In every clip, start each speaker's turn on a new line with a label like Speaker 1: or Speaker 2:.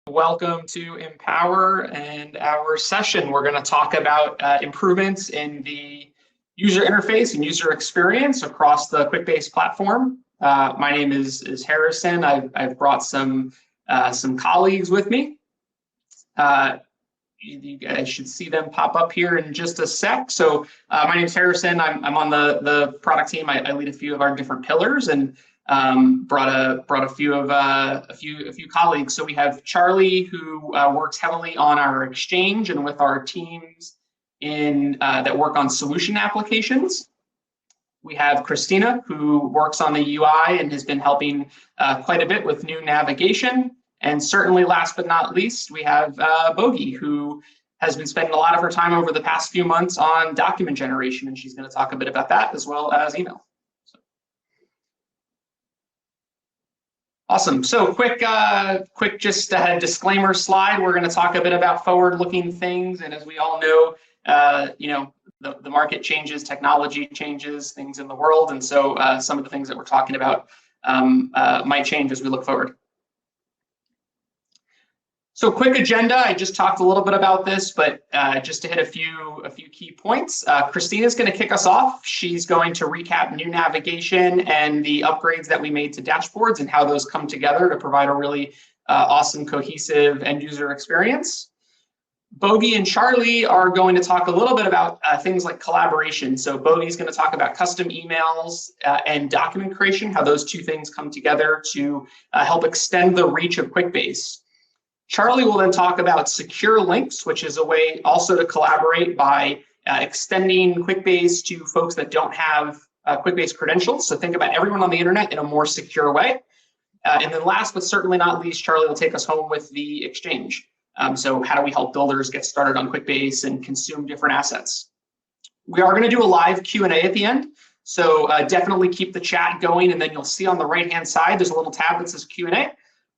Speaker 1: Welcome to Empower and our session. We're going to talk about improvements in the user interface and user experience across the Quickbase platform. My name is Harrison. I've brought some colleagues with me. You guys should see them pop up here in just a sec. So my name is Harrison. I'm on the product team. I lead a few of our different pillars and brought a few colleagues. So we have Charlie, who works heavily on our exchange and with our teams that work on solution applications. We have Christina, who works on the UI and has been helping quite a bit with new navigation. And certainly last but not least, we have Bogey, who has been spending a lot of her time over the past few months on document generation, and she's going to talk a bit about that as well as email. Awesome. So quick just disclaimer slide. We're going to talk a bit about forward-looking things, and as we all know, the market changes, technology changes, things in the world, and so some of the things that we're talking about might change as we look forward. So quick agenda. I just talked a little bit about this, but just to hit a few key points. Christina's going to kick us off. She's going to recap new navigation and the upgrades that we made to dashboards and how those come together to provide a really awesome, cohesive end user experience. Bogey and Charlie are going to talk a little bit about things like collaboration. So Bogey's going to talk about custom emails and document creation, how those two things come together to help extend the reach of Quickbase. Charlie will then talk about secure links, which is a way also to collaborate by extending Quickbase to folks that don't have Quickbase credentials. So think about everyone on the internet in a more secure way. And then last but certainly not least, Charlie will take us home with the exchange. So how do we help builders get started on Quickbase and consume different assets? We are going to do a live Q&A at the end. So definitely keep the chat going, and then you'll see on the right-hand side, there's a little tab that says Q&A.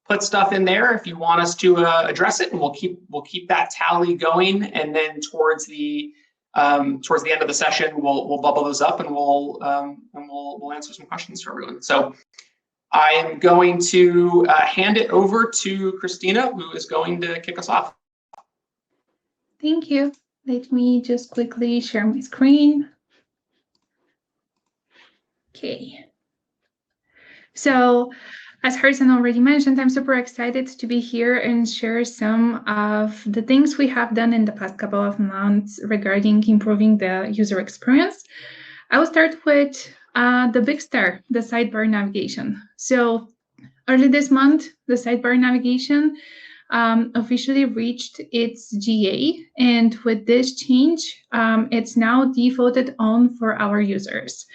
Speaker 1: Put stuff in there if you want us to address it, and we'll keep that tally going. And then towards the end of the session, we'll bubble those up and we'll answer some questions for everyone. So I am going to hand it over to Christina, who is going to kick us off.
Speaker 2: Thank you. Let me just quickly share my screen. Okay. So, as Harrison already mentioned, I'm super excited to be here and share some of the things we have done in the past couple of months regarding improving the user experience. I will start with the big star, the sidebar navigation. So early this month, the sidebar navigation officially reached its GA. And with this change, it's now defaulted on for our users.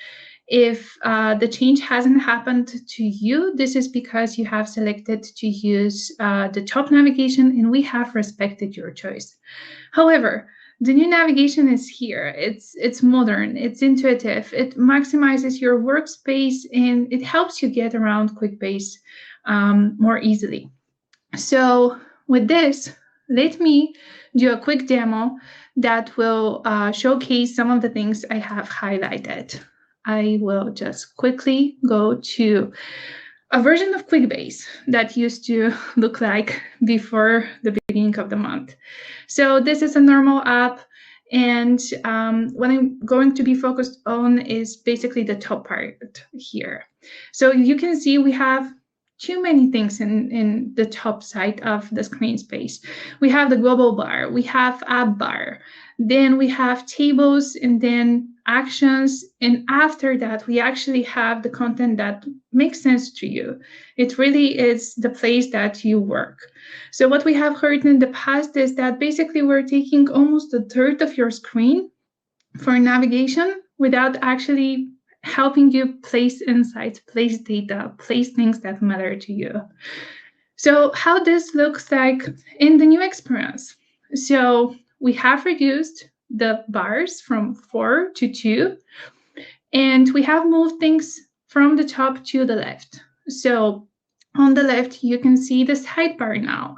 Speaker 2: If the change hasn't happened to you, this is because you have selected to use the top navigation, and we have respected your choice. However, the new navigation is here. It's modern, it's intuitive, it maximizes your workspace, and it helps you get around Quickbase more easily. So with this, let me do a quick demo that will showcase some of the things I have highlighted. I will just quickly go to a version of Quickbase that used to look like before the beginning of the month. So this is a normal app, and what I'm going to be focused on is basically the top part here. So you can see we have too many things in the top side of the screen space. We have the global bar, we have app bar, then we have tables, and then actions, and after that we actually have the content that makes sense to you. It really is the place that you work. So what we have heard in the past is that basically we're taking almost a third of your screen for navigation without actually helping you place insights, place data, place things that matter to you. So how this looks like in the new experience. So we have reduced the bars from 4 to 2, and we have moved things from the top to the left. So on the left, you can see the sidebar now.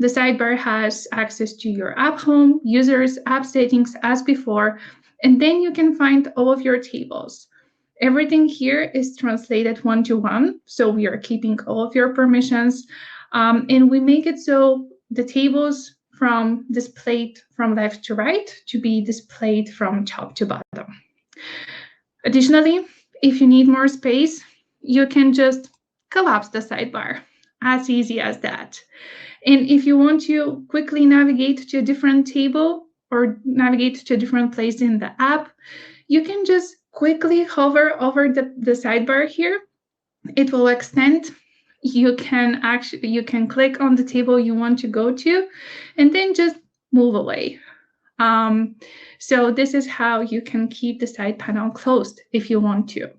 Speaker 2: The sidebar has access to your app home, users, app settings as before, and then you can find all of your tables. Everything here is translated one-to-one, so we are keeping all of your permissions, and we make it so the tables from displayed from left to right to be displayed from top to bottom. Additionally, if you need more space, you can just collapse the sidebar. As easy as that. And if you want to quickly navigate to a different table or navigate to a different place in the app, you can just quickly hover over the sidebar here. It will extend. You can click on the table you want to go to and then just move away. So this is how you can keep the side panel closed if you want to.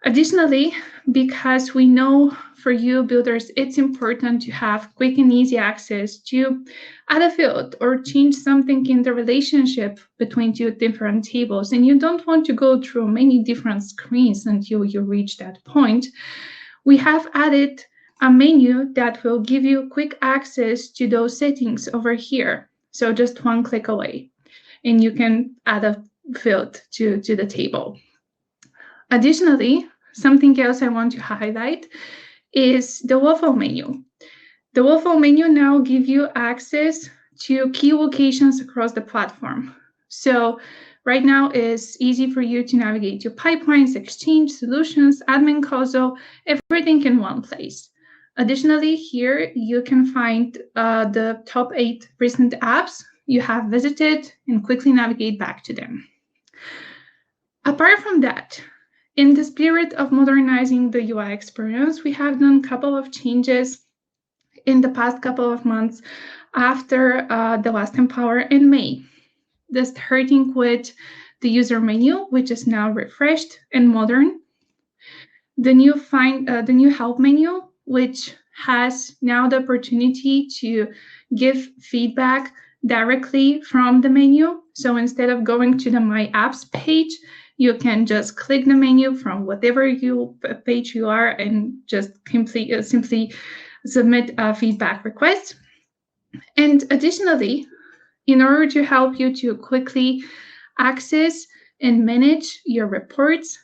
Speaker 2: Additionally, because we know for you builders, it's important to have quick and easy access to add a field or change something in the relationship between two different tables, and you don't want to go through many different screens until you reach that point, we have added a menu that will give you quick access to those settings over here. So just one click away, and you can add a field to the table. Additionally, something else I want to highlight is the waffle menu. The waffle menu now gives you access to key locations across the platform. So right now it's easy for you to navigate to pipelines, Exchange, Solutions, Admin Console, everything in one place. Additionally, here you can find the top 8 recent apps you have visited and quickly navigate back to them. Apart from that, in the spirit of modernizing the UI experience, we have done a couple of changes in the past couple of months after the last Empower in May. Starting with the user menu, which is now refreshed and modern. The new help menu, which has now the opportunity to give feedback directly from the menu. So instead of going to the My Apps page, you can just click the menu from whatever page you are and just simply submit a feedback request. And additionally, in order to help you to quickly access and manage your reports,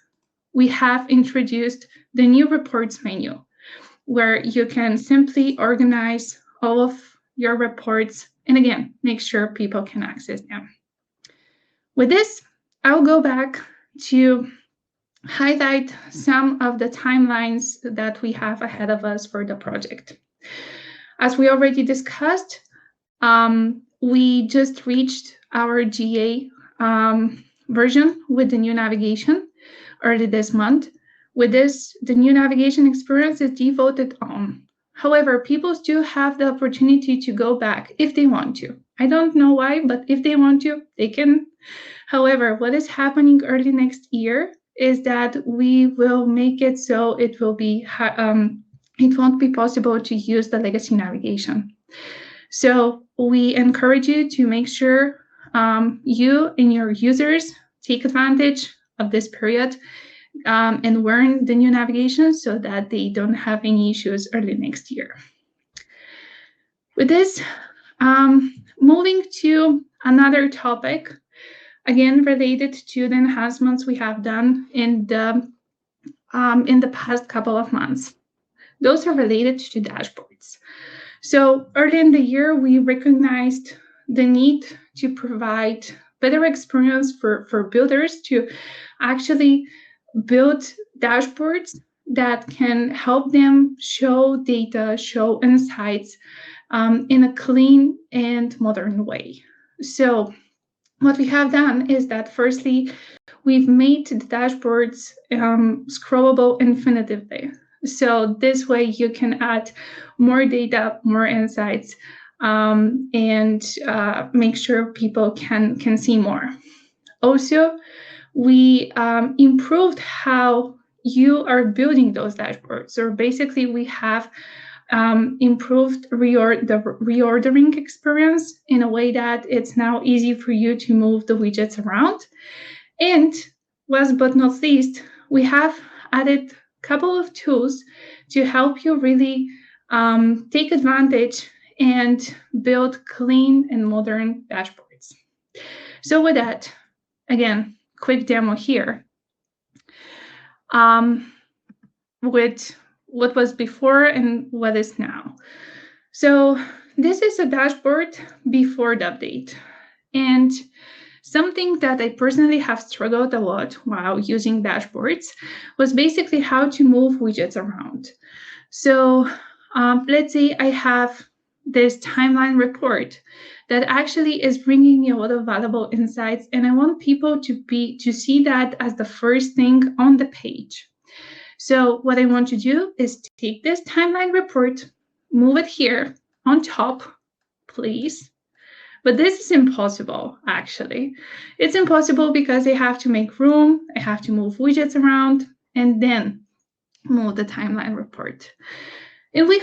Speaker 2: we have introduced the new reports menu, where you can simply organize all of your reports and again, make sure people can access them. With this, I'll go back to highlight some of the timelines that we have ahead of us for the project. As we already discussed, we just reached our GA version with the new navigation early this month. With this, the new navigation experience is defaulted on. However, people still have the opportunity to go back if they want to. I don't know why, but if they want to, they can. However, what is happening early next year is that we will make it so it won't be possible to use the legacy navigation. So we encourage you to make sure you and your users take advantage of this period and learn the new navigation so that they don't have any issues early next year. With this, moving to another topic, again related to the enhancements we have done in the past couple of months. Those are related to dashboards. So early in the year, we recognized the need to provide better experience for builders to actually build dashboards that can help them show data, show insights in a clean and modern way. So what we have done is that firstly, we've made the dashboards scrollable infinitively. So this way you can add more data, more insights, and make sure people can see more. Also, we improved how you are building those dashboards. So basically, we have improved the reordering experience in a way that it's now easy for you to move the widgets around. And last but not least, we have added a couple of tools to help you really take advantage and build clean and modern dashboards. So with that, again, quick demo here with what was before and what is now. So this is a dashboard before the update. And something that I personally have struggled a lot while using dashboards was basically how to move widgets around. So let's say I have this timeline report that actually is bringing me a lot of valuable insights, and I want people to see that as the first thing on the page. So what I want to do is take this timeline report, move it here on top, please. But this is impossible, actually. It's impossible because I have to make room, I have to move widgets around, and then move the timeline report. And we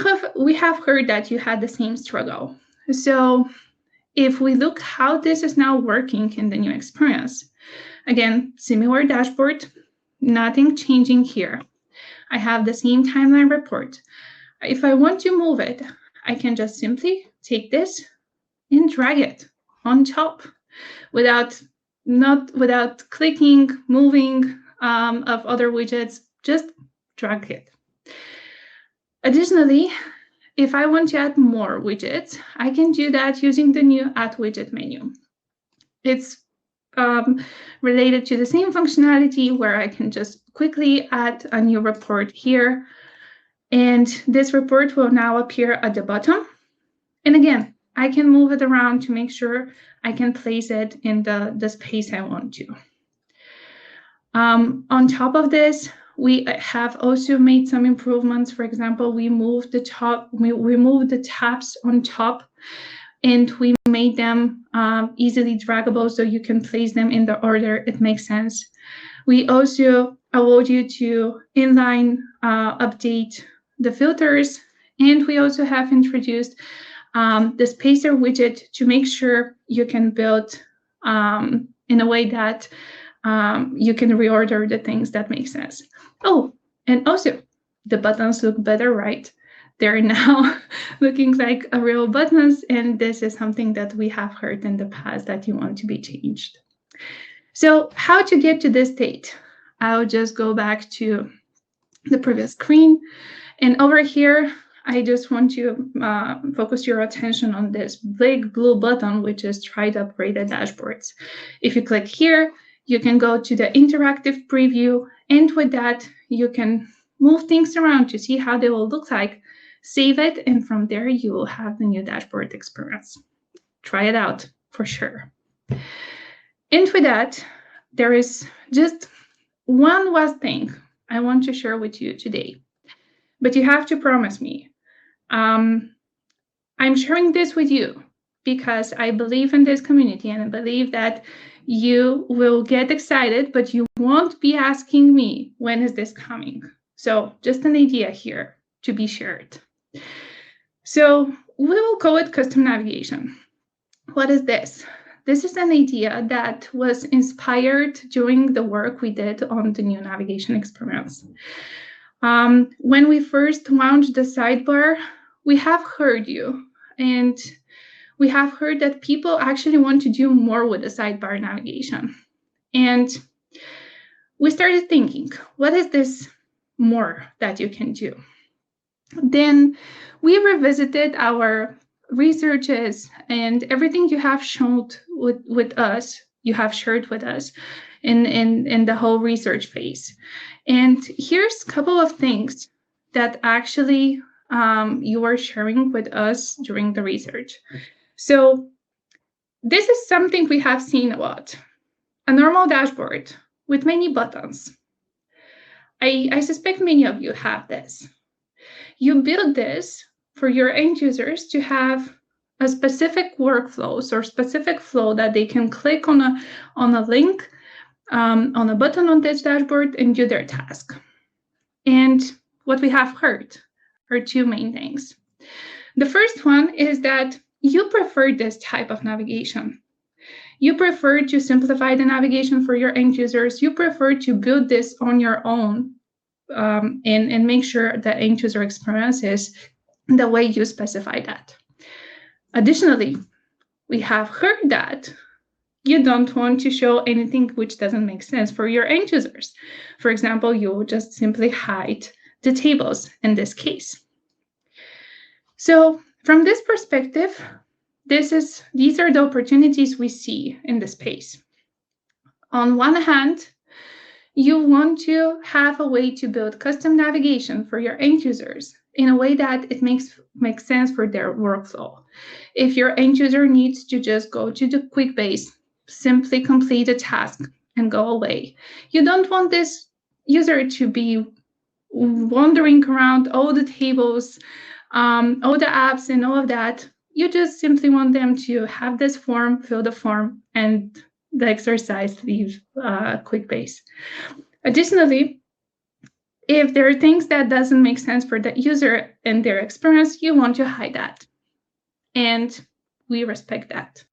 Speaker 2: have heard that you had the same struggle. So if we look how this is now working in the new experience, again, similar dashboard, nothing changing here. I have the same timeline report. If I want to move it, I can just simply take this and drag it on top without clicking, moving of other widgets, just drag it. Additionally, if I want to add more widgets, I can do that using the new Add Widget menu. It's related to the same functionality where I can just quickly add a new report here. And this report will now appear at the bottom. And again, I can move it around to make sure I can place it in the space I want to. On top of this, we have also made some improvements. For example, we moved we moved the tabs on top, and we made them easily draggable so you can place them in the order it makes sense. We also allowed you to inline update the filters, and we also have introduced the spacer widget to make sure you can build in a way that you can reorder the things that make sense. Oh, and also the buttons look better, right? They're now looking like real buttons, and this is something that we have heard in the past that you want to be changed. So how to get to this state? I'll just go back to the previous screen, and over here, I just want to focus your attention on this big blue button, which is Try to Upgrade the Dashboards. If you click here, you can go to the interactive preview, and with that, you can move things around to see how they will look like, save it, and from there, you will have the new dashboard experience. Try it out for sure. And with that, there is just one last thing I want to share with you today, but you have to promise me. I'm sharing this with you because I believe in this community, and I believe that you will get excited, but you won't be asking me, when is this coming? So just an idea here to be shared. So we will call it custom navigation. What is this? This is an idea that was inspired during the work we did on the new navigation experience. When we first launched the sidebar, we have heard you, and we have heard that people actually want to do more with the sidebar navigation. And we started thinking, what is this more that you can do? Then we revisited our researches and everything you have shown with us, you have shared with us in the whole research phase. And here's a couple of things that actually you were sharing with us during the research. So this is something we have seen a lot. A normal dashboard with many buttons. I suspect many of you have this. You build this for your end users to have a specific workflows or specific flow that they can click on a link, on a button on this dashboard and do their task. And what we have heard are two main things. The first one is that you prefer this type of navigation. You prefer to simplify the navigation for your end users. You prefer to build this on your own and make sure that end user experience is the way you specify that. Additionally, we have heard that you don't want to show anything which doesn't make sense for your end users. For example, you will just simply hide the tables in this case. So From this perspective, these are the opportunities we see in the space. On one hand, you want to have a way to build custom navigation for your end users in a way that it makes sense for their workflow. If your end user needs to just go to the Quickbase, simply complete a task and go away, you don't want this user to be wandering around all the tables, all the apps and all of that. You just simply want them to have this form, fill the form, and the exercise leave Quickbase. Additionally, if there are things that doesn't make sense for the user and their experience, you want to hide that. And we respect that.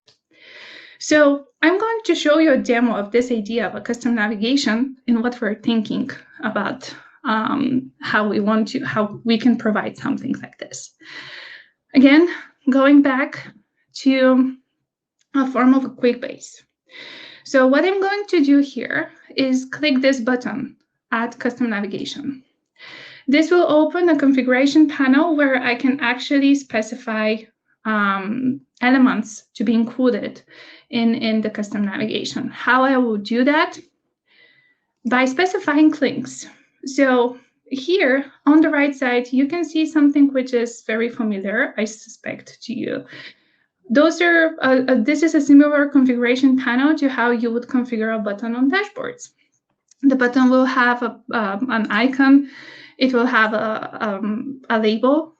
Speaker 2: So I'm going to show you a demo of this idea of a custom navigation and what we're thinking about how we can provide something like this. Again, going back to a form of a Quickbase. So what I'm going to do here is click this button, Add Custom Navigation. This will open a configuration panel where I can actually specify elements to be included in the custom navigation. How I will do that? By specifying links. So here on the right side, you can see something which is very familiar, I suspect, to you. Those are this is a similar configuration panel to how you would configure a button on dashboards. The button will have an icon. It will have a label.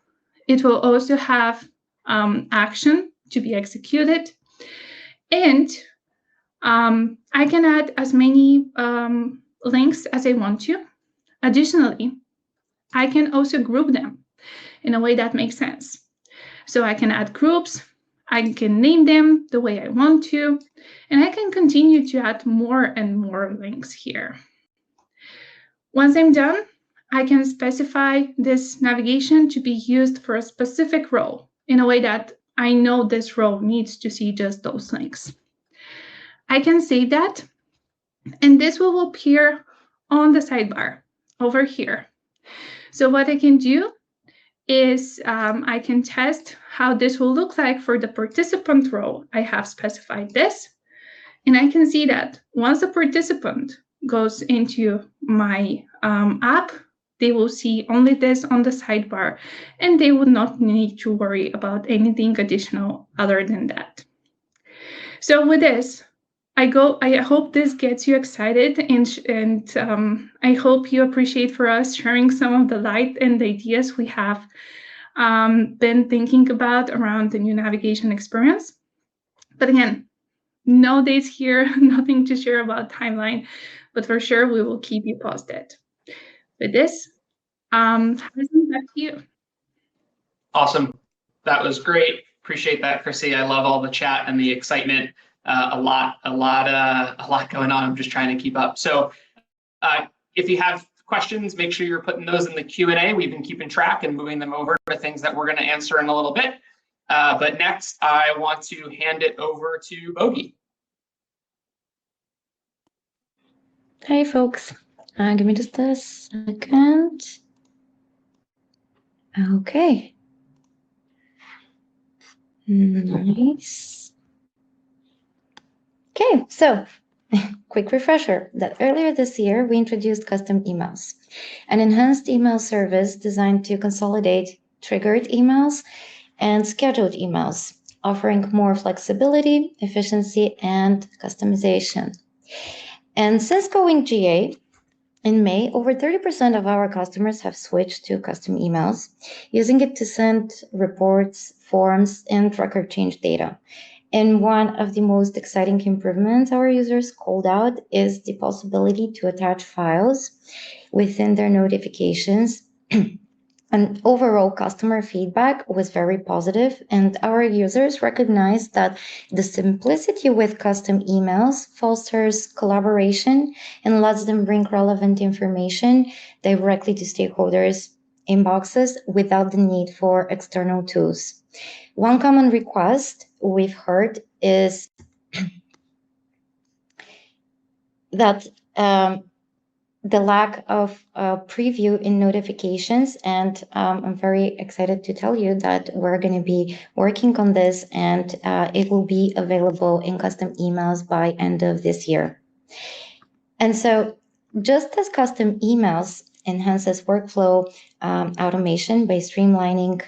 Speaker 2: It will also have action to be executed. And I can add as many links as I want to. Additionally, I can also group them in a way that makes sense. So I can add groups, I can name them the way I want to, and I can continue to add more and more links here. Once I'm done, I can specify this navigation to be used for a specific role in a way that I know this role needs to see just those links. I can save that, and this will appear on the sidebar over here. So what I can do is I can test how this will look like for the participant role. I have specified this, and I can see that once a participant goes into my app, they will see only this on the sidebar, and they would not need to worry about anything additional other than that. So with this, I hope this gets you excited, and I hope you appreciate for us sharing some of the light and the ideas we have been thinking about around the new navigation experience. But again, no dates here, nothing to share about timeline, but for sure we will keep you posted. With this, Harrison, back to you.
Speaker 1: Awesome. That was great. Appreciate that, Chrissy. I love all the chat and the excitement. A lot going on. I'm just trying to keep up. So if you have questions, make sure you're putting those in the Q&A. We've been keeping track and moving them over to things that we're going to answer in a little bit. But next, I want to hand it over to Bogi.
Speaker 3: Hey, folks. Give me just a second. Okay. Nice. Okay, so quick refresher that earlier this year, we introduced custom emails, an enhanced email service designed to consolidate triggered emails and scheduled emails, offering more flexibility, efficiency, and customization. And since going GA in May, over 30% of our customers have switched to custom emails, using it to send reports, forms, and record change data. And one of the most exciting improvements our users called out is the possibility to attach files within their notifications. And overall customer feedback was very positive, and our users recognized that the simplicity with custom emails fosters collaboration and lets them bring relevant information directly to stakeholders' inboxes without the need for external tools. One common request we've heard is that the lack of preview in notifications, and I'm very excited to tell you that we're going to be working on this, and it will be available in custom emails by end of this year. And so just as custom emails enhances workflow automation by streamlining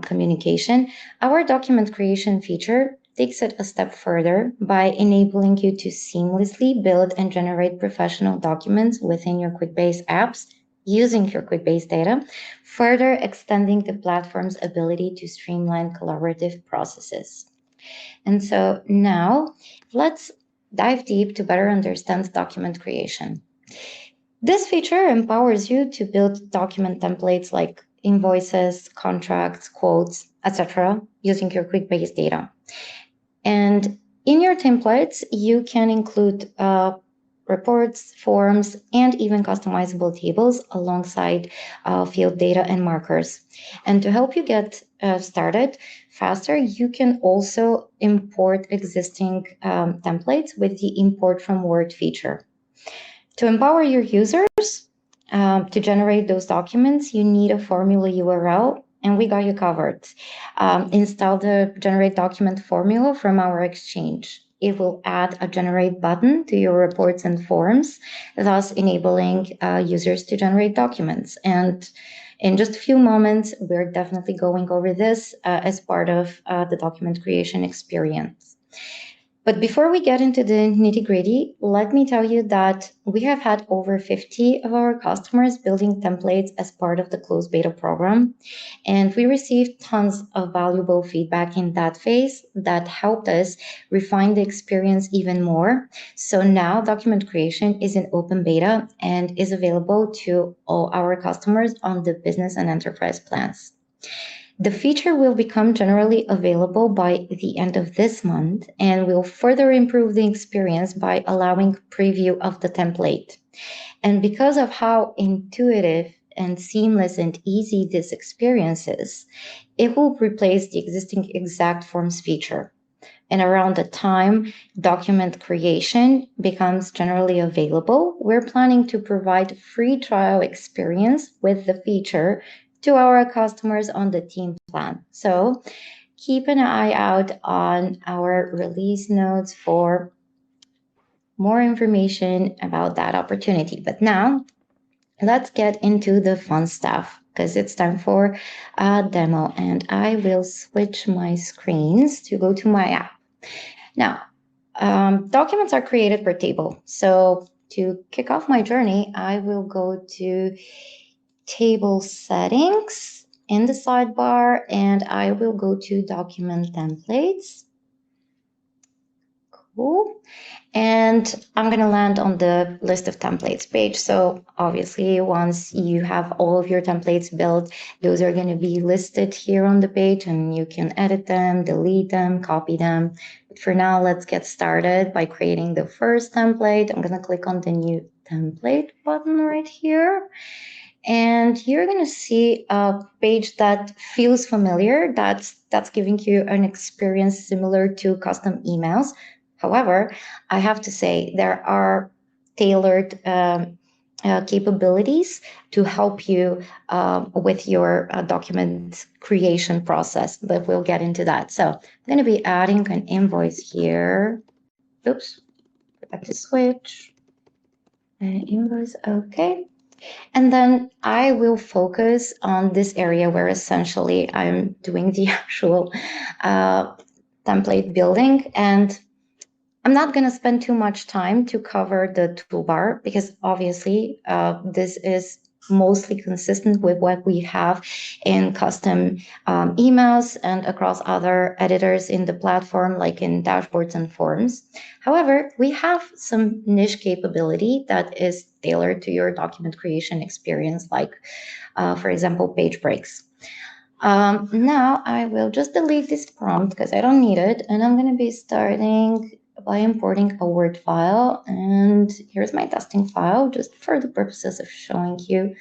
Speaker 3: communication, our document creation feature takes it a step further by enabling you to seamlessly build and generate professional documents within your Quickbase apps using your Quickbase data, further extending the platform's ability to streamline collaborative processes. And so now let's dive deep to better understand document creation. This feature empowers you to build document templates like invoices, contracts, quotes, etc., using your Quickbase data. And in your templates, you can include reports, forms, and even customizable tables alongside field data and markers. And to help you get started faster, you can also import existing templates with the import from Word feature. To empower your users to generate those documents, you need a formula URL, and we got you covered. Install the generate document formula from our exchange. It will add a generate button to your reports and forms, thus enabling users to generate documents. And in just a few moments, we're definitely going over this as part of the document creation experience. But before we get into the nitty-gritty, let me tell you that we have had over 50 of our customers building templates as part of the closed beta program. And we received tons of valuable feedback in that phase that helped us refine the experience even more. So now document creation is in open beta and is available to all our customers on the business and enterprise plans. The feature will become generally available by the end of this month and will further improve the experience by allowing preview of the template. And because of how intuitive and seamless and easy this experience is, it will replace the existing exact forms feature. And around the time document creation becomes generally available, we're planning to provide free trial experience with the feature to our customers on the team plan. So keep an eye out on our release notes for more information about that opportunity. But now let's get into the fun stuff because it's time for a demo, and I will switch my screens to go to my app. Now, documents are created per table. So to kick off my journey, I will go to table settings in the sidebar, and I will go to document templates. Cool. And I'm going to land on the list of templates page. So obviously, once you have all of your templates built, those are going to be listed here on the page, and you can edit them, delete them, copy them. But for now, let's get started by creating the first template. I'm going to click on the new template button right here. And you're going to see a page that feels familiar. That's giving you an experience similar to custom emails. However, I have to say there are tailored capabilities to help you with your document creation process, but we'll get into that. So I'm going to be adding an invoice here. Oops, forgot to switch. Invoice, okay. And then I will focus on this area where essentially I'm doing the actual template building. And I'm not going to spend too much time to cover the toolbar because obviously this is mostly consistent with what we have in custom emails and across other editors in the platform, like in dashboards and forms. However, we have some niche capability that is tailored to your document creation experience, like, for example, page breaks. Now I will just delete this prompt because I don't need it, and I'm going to be starting by importing a Word file. And here's my testing file, just for the purposes of showing you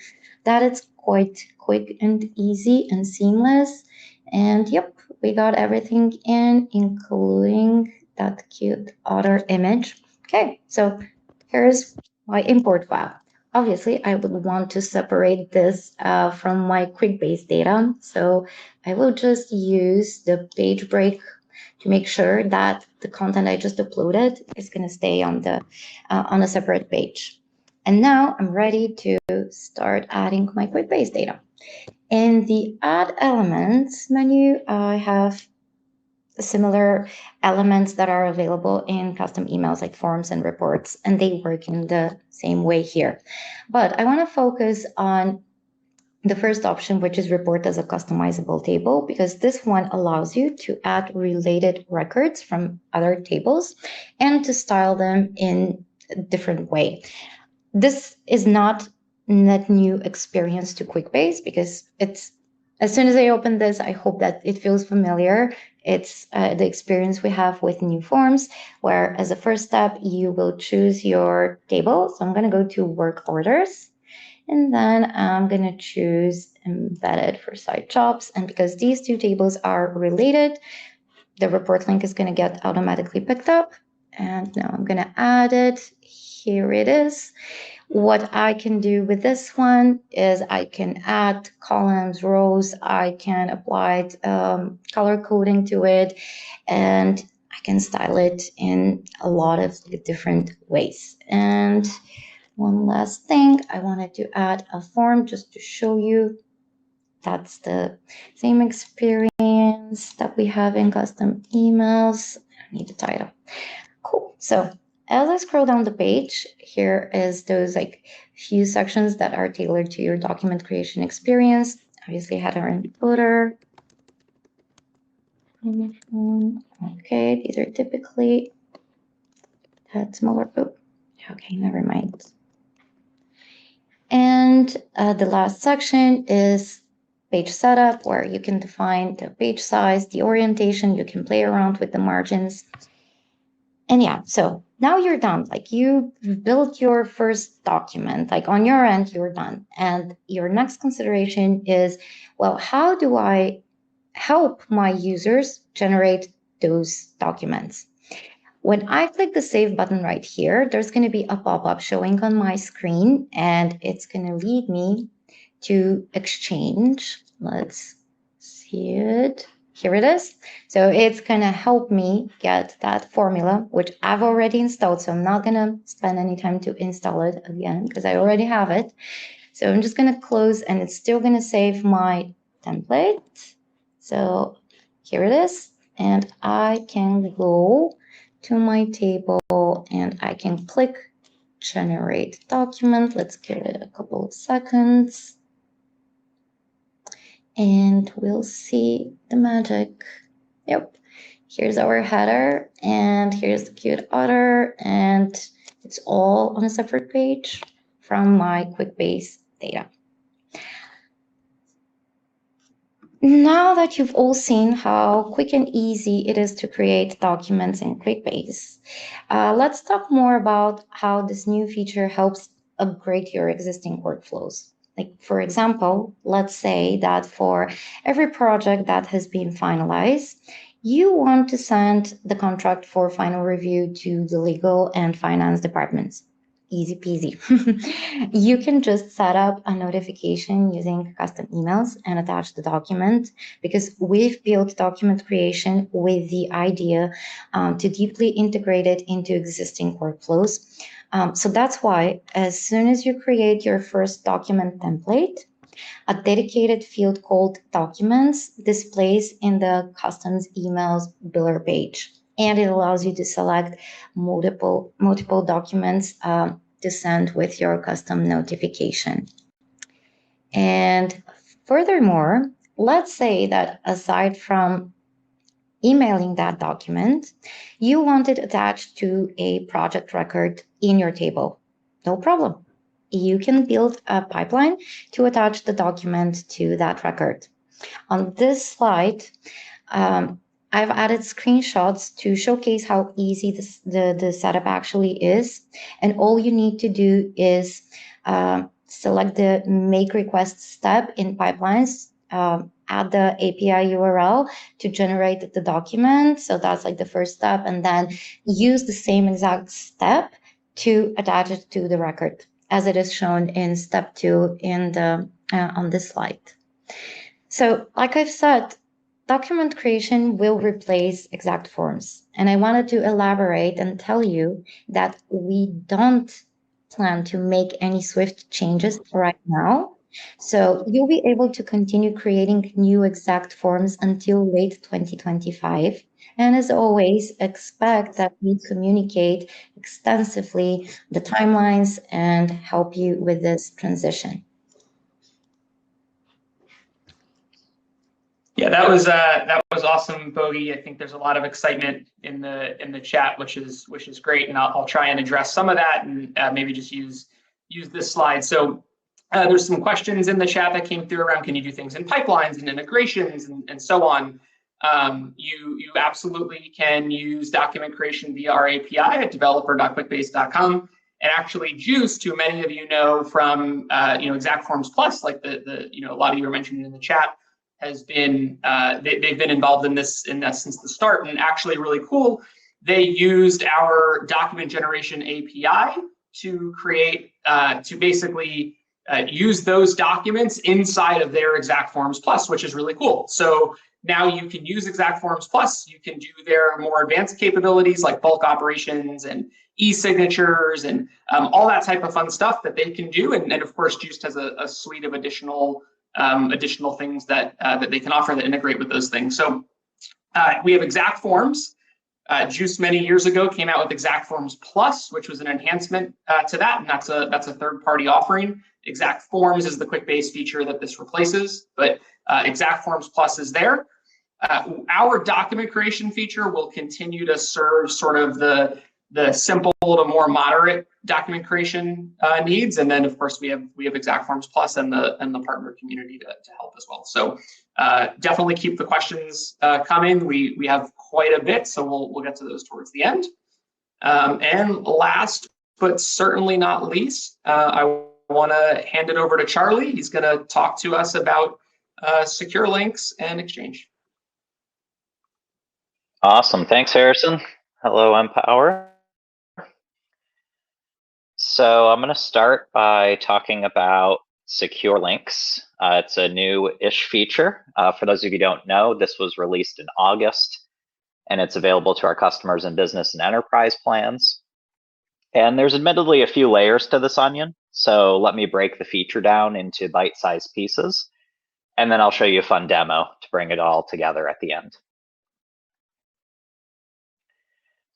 Speaker 3: that it's quite quick and easy and seamless. And yep, we got everything in, including that cute otter image. Okay, so here's my import file. obviously I would want to separate this from my Quickbase data. So I will just use the page break to make sure that the content I just uploaded is going to stay on a separate page. And now I'm ready to start adding my Quickbase data. In the Add Elements menu, I have similar elements that are available in custom emails like forms and reports, and they work in the same way here. But I want to focus on the first option, which is report as a customizable table, because this one allows you to add related records from other tables and to style them in a different way. This is not net new experience to Quickbase, because it's, as soon as I open this, I hope that it feels familiar. It's the experience we have with new forms, where as a first step, you will choose your table. So I'm going to go to work orders, and then I'm going to choose embedded for side jobs. And because these two tables are related, the report link is going to get automatically picked up. And now I'm going to add it. Here it is. What I can do with this one is I can add columns, rows, I can apply color coding to it, and I can style it in a lot of different ways. And one last thing, I wanted to add a form just to show you that's the same experience that we have in custom emails. I need a title. Cool. So as I scroll down the page, here is those like few sections that are tailored to your document creation experience. Obviously, header and footer. Okay, these are typically that smaller. Oh, okay, never mind. And the last section is page setup, where you can define the page size, the orientation, you can play around with the margins. And yeah, so now you're done. Like, you built your first document, like on your end, you're done. And your next consideration is, well, how do I help my users generate those documents? When I click the save button right here, there's going to be a pop-up showing on my screen, and it's going to lead me to Exchange. Let's see it. Here it is. So it's going to help me get that formula, which I've already installed. So I'm not going to spend any time to install it again because I already have it. So I'm just going to close, and it's still going to save my template. So here it is. And I can go to my table and I can click generate document. Let's give it a couple of seconds and we'll see the magic. Yep, here's our header and here's the cute otter, and it's all on a separate page from my Quickbase data. Now that you've all seen how quick and easy it is to create documents in Quickbase, let's talk more about how this new feature helps upgrade your existing workflows. Like, for example, let's say that for every project that has been finalized, you want to send the contract for final review to the legal and finance departments. Easy peasy. You can just set up a notification using custom emails and attach the document, because we've built document creation with the idea to deeply integrate it into existing workflows. So that's why as soon as you create your first document template, a dedicated field called Documents displays in the Customs Emails Builder page. And it allows you to select multiple documents to send with your custom notification. And furthermore, let's say that aside from emailing that document, you want it attached to a project record in your table. No problem. You can build a pipeline to attach the document to that record. On this slide, I've added screenshots to showcase how easy the setup actually is. And all you need to do is select the make request step in pipelines, add the API URL to generate the document. So that's like the first step. And then use the same exact step to attach it to the record. as it is shown in step 2 in the on this slide. So, like I've said, document creation will replace exact forms. And I wanted to elaborate and tell you that we don't plan to make any swift changes right now. So you'll be able to continue creating new exact forms until late 2025. And as always, expect that we communicate extensively the timelines and help you with this transition.
Speaker 1: Yeah, that was awesome, Bogey. I think there's a lot of excitement in the chat, which is great, and I'll try and address some of that, and maybe just use this slide. So there's some questions in the chat that came through around, can you do things in pipelines and integrations and so on. You absolutely can use document creation via our API at developer.quickbase.com. And actually, Juice, who many of you know from Exact Forms Plus, like a lot of you were mentioning in the chat, has been they've been involved in this since the start, and actually really cool. They used our document generation API to create to basically use those documents inside of their Exact Forms Plus, which is really cool. So now you can use Exact Forms Plus. You can do their more advanced capabilities like bulk operations and e-signatures and all that type of fun stuff that they can do. And of course, Juiced has a suite of additional things that they can offer that integrate with those things. So we have Exact Forms. Juice many years ago came out with Exact Forms Plus, which was an enhancement to that, and that's a third-party offering. Exact Forms is the Quickbase feature that this replaces, but Exact Forms Plus is there. Our document creation feature will continue to serve sort of the simple to more moderate document creation needs, and then of course we have Exact Forms Plus and the partner community to help as well. So definitely keep the questions coming. We have quite a bit, so we'll get to those towards the end. And last but certainly not least, I want to hand it over to Charlie. He's going to talk to us about secure links and Exchange.
Speaker 4: Awesome. Thanks, Harrison. Hello, Empower. So I'm going to start by talking about secure links. It's a new-ish feature. For those of you who don't know, this was released in August, and it's available to our customers in business and enterprise plans. And there's admittedly a few layers to this onion, so let me break the feature down into bite-sized pieces, and then I'll show you a fun demo to bring it all together at the end.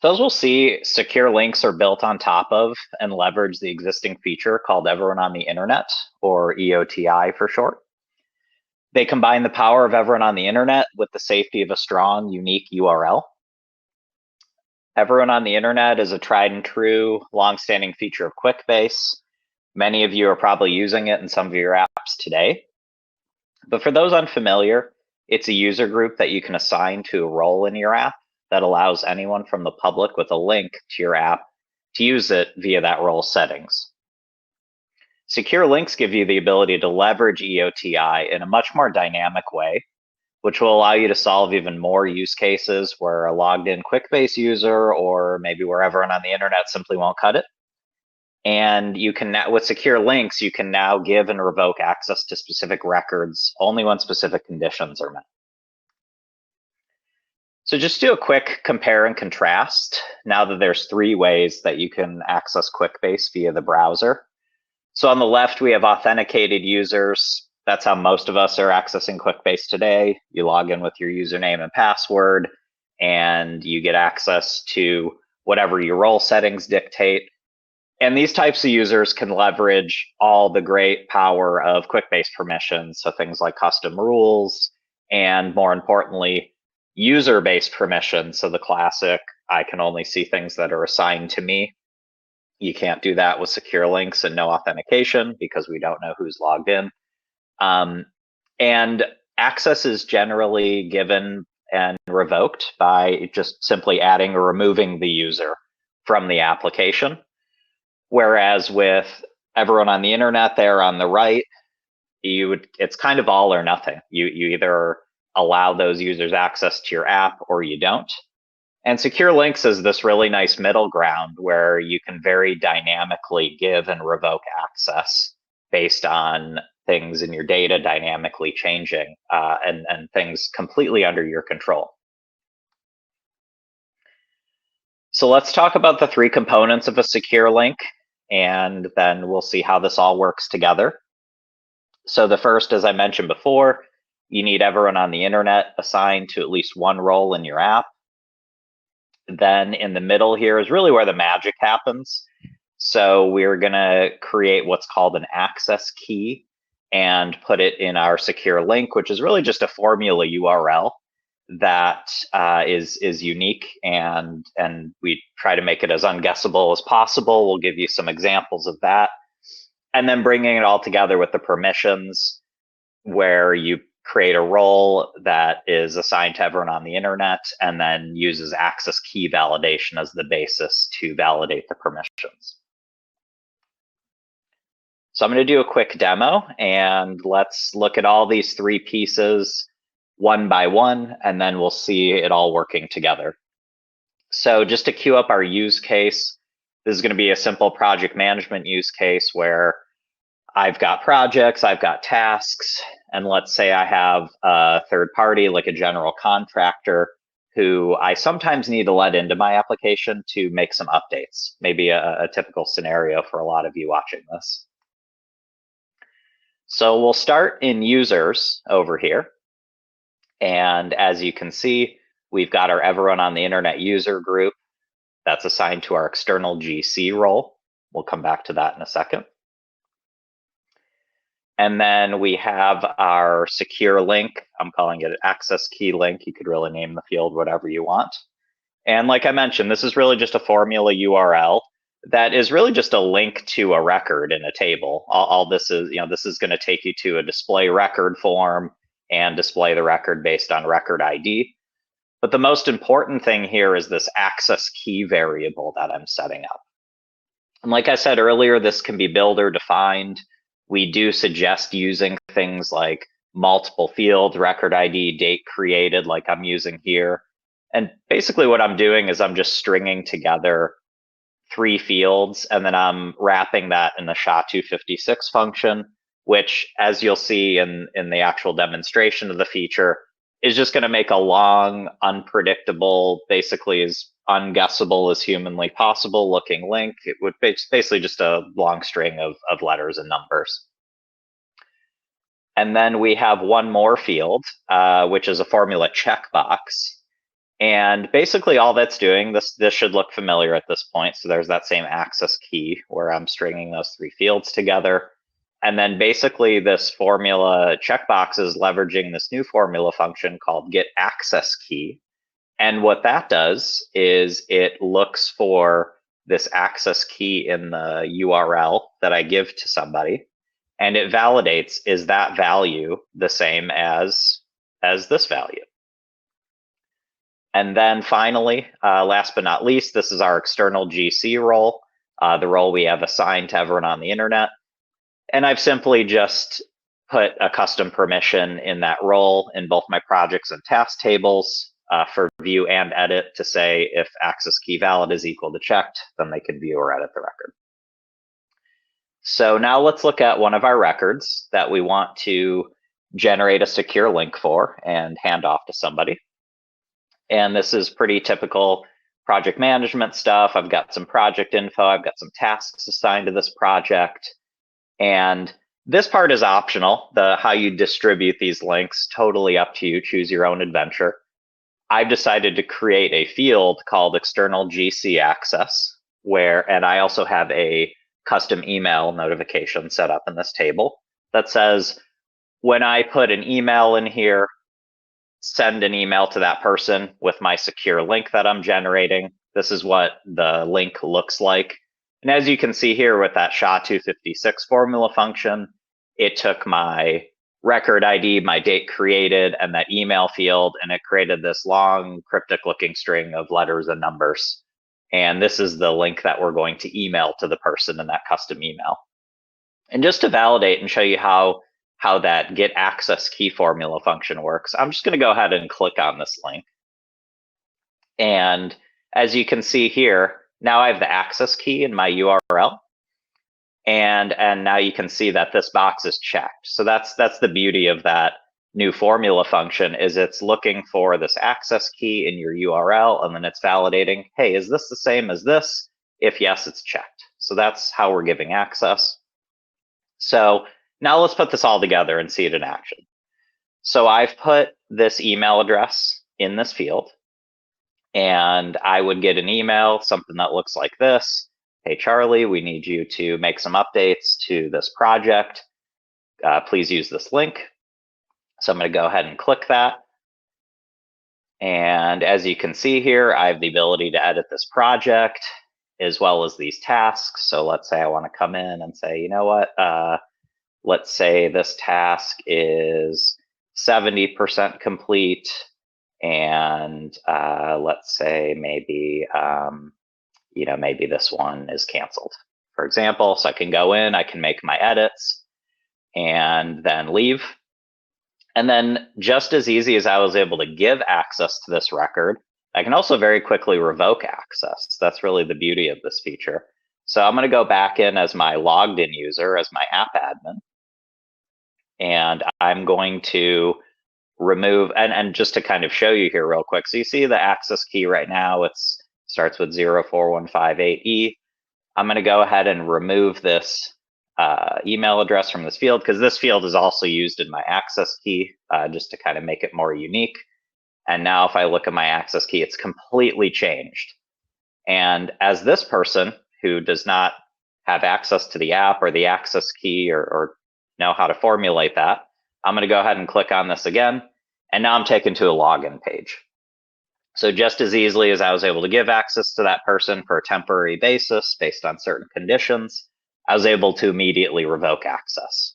Speaker 4: So as we'll see, secure links are built on top of and leverage the existing feature called Everyone on the Internet, or EOTI for short. They combine the power of everyone on the internet with the safety of a strong, unique URL. Everyone on the Internet is a tried and true, long-standing feature of Quickbase. Many of you are probably using it in some of your apps today. But for those unfamiliar, it's a user group that you can assign to a role in your app that allows anyone from the public with a link to your app to use it via that role settings. Secure links give you the ability to leverage EOTI in a much more dynamic way, which will allow you to solve even more use cases where a logged in Quickbase user or maybe where everyone on the internet simply won't cut it. And you can now, with secure links, you can now give and revoke access to specific records only when specific conditions are met. So just do a quick compare and contrast now that there's 3 ways that you can access Quickbase via the browser. So on the left, we have authenticated users. That's how most of us are accessing Quickbase today. You log in with your username and password, and you get access to whatever your role settings dictate. And these types of users can leverage all the great power of Quickbase permissions, so things like custom rules, and more importantly, user-based permissions, so the classic, I can only see things that are assigned to me. You can't do that with secure links and no authentication because we don't know who's logged in. And access is generally given and revoked by just simply adding or removing the user from the application. Whereas with everyone on the internet there on the right, it's kind of all or nothing. You either allow those users access to your app or you don't. And secure links is this really nice middle ground where you can very dynamically give and revoke access based on things in your data dynamically changing and things completely under your control. So let's talk about the three components of a secure link, and then we'll see how this all works together. So the first, as I mentioned before, you need everyone on the internet assigned to at least one role in your app. Then in the middle here is really where the magic happens. So we're going to create what's called an access key and put it in our secure link, which is really just a formula URL that is unique, and we try to make it as unguessable as possible. We'll give you some examples of that. And then bringing it all together with the permissions, where you create a role that is assigned to everyone on the internet and then uses access key validation as the basis to validate the permissions. So I'm going to do a quick demo, and let's look at all these three pieces one by one, and then we'll see it all working together. So just to queue up our use case, this is going to be a simple project management use case where I've got projects, I've got tasks, and let's say I have a third party, like a general contractor, who I sometimes need to let into my application to make some updates. Maybe a typical scenario for a lot of you watching this. So we'll start in users over here. And as you can see, we've got our everyone on the internet user group that's assigned to our external GC role. We'll come back to that in a second. And then we have our secure link. I'm calling it an access key link. You could really name the field whatever you want. And like I mentioned, this is really just a formula URL that is really just a link to a record in a table. All this is, this is going to take you to a display record form and display the record based on record ID. But the most important thing here is this access key variable that I'm setting up. And like I said earlier, this can be builder defined. We do suggest using things like multiple fields, record ID, date created, like I'm using here. And basically what I'm doing is I'm just stringing together 3 fields, and then I'm wrapping that in the SHA-256 function, which, as you'll see in the actual demonstration of the feature, is just going to make a long, unpredictable, basically as unguessable as humanly possible looking link. It would be basically just a long string of letters and numbers. And then we have one more field, which is a formula checkbox. And basically all that's doing, this should look familiar at this point. So there's that same access key where I'm stringing those 3 fields together. And then basically this formula checkbox is leveraging this new formula function called getAccessKey. And what that does is it looks for this access key in the URL that I give to somebody, and it validates, is that value the same as this value? And then finally, last but not least, this is our external GC role, the role we have assigned to everyone on the internet. And I've simply just put a custom permission in that role in both my projects and task tables for view and edit to say if access key valid is equal to checked, then they can view or edit the record. So now let's look at one of our records that we want to generate a secure link for and hand off to somebody. And this is pretty typical project management stuff. I've got some project info. I've got some tasks assigned to this project. And this part is optional. How you distribute these links, totally up to you. Choose your own adventure. I've decided to create a field called external GC access, and I also have a custom email notification set up in this table that says, when I put an email in here, send an email to that person with my secure link that I'm generating. This is what the link looks like. And as you can see here with that SHA-256 formula function, it took my record ID, my date created, and that email field, and it created this long cryptic looking string of letters and numbers. And this is the link that we're going to email to the person in that custom email. And just to validate and show you how that get access key formula function works, I'm just going to go ahead and click on this link. And as you can see here, now I have the access key in my URL. And now you can see that this box is checked. So that's the beauty of that new formula function, is it's looking for this access key in your URL, and then it's validating, hey, is this the same as this? If yes, it's checked. So that's how we're giving access. So now let's put this all together and see it in action. So I've put this email address in this field, and I would get an email, something that looks like this. Hey, Charlie, we need you to make some updates to this project. Please use this link. So I'm going to go ahead and click that. And as you can see here, I have the ability to edit this project as well as these tasks. So let's say I want to come in and say, you know what, let's say this task is 70% complete. And let's say maybe, maybe this one is canceled, for example. So I can go in, I can make my edits and then leave. And then just as easy as I was able to give access to this record, I can also very quickly revoke access. That's really the beauty of this feature. So I'm going to go back in as my logged in user, as my app admin. And I'm going to remove, and just to kind of show you here real quick. So you see the access key right now, it starts with 04158E. I'm going to go ahead and remove this email address from this field, because this field is also used in my access key, just to kind of make it more unique. And now if I look at my access key, it's completely changed. And as this person who does not have access to the app or the access key or know how to formulate that, I'm going to go ahead and click on this again. And now I'm taken to a login page. So just as easily as I was able to give access to that person for a temporary basis based on certain conditions, I was able to immediately revoke access.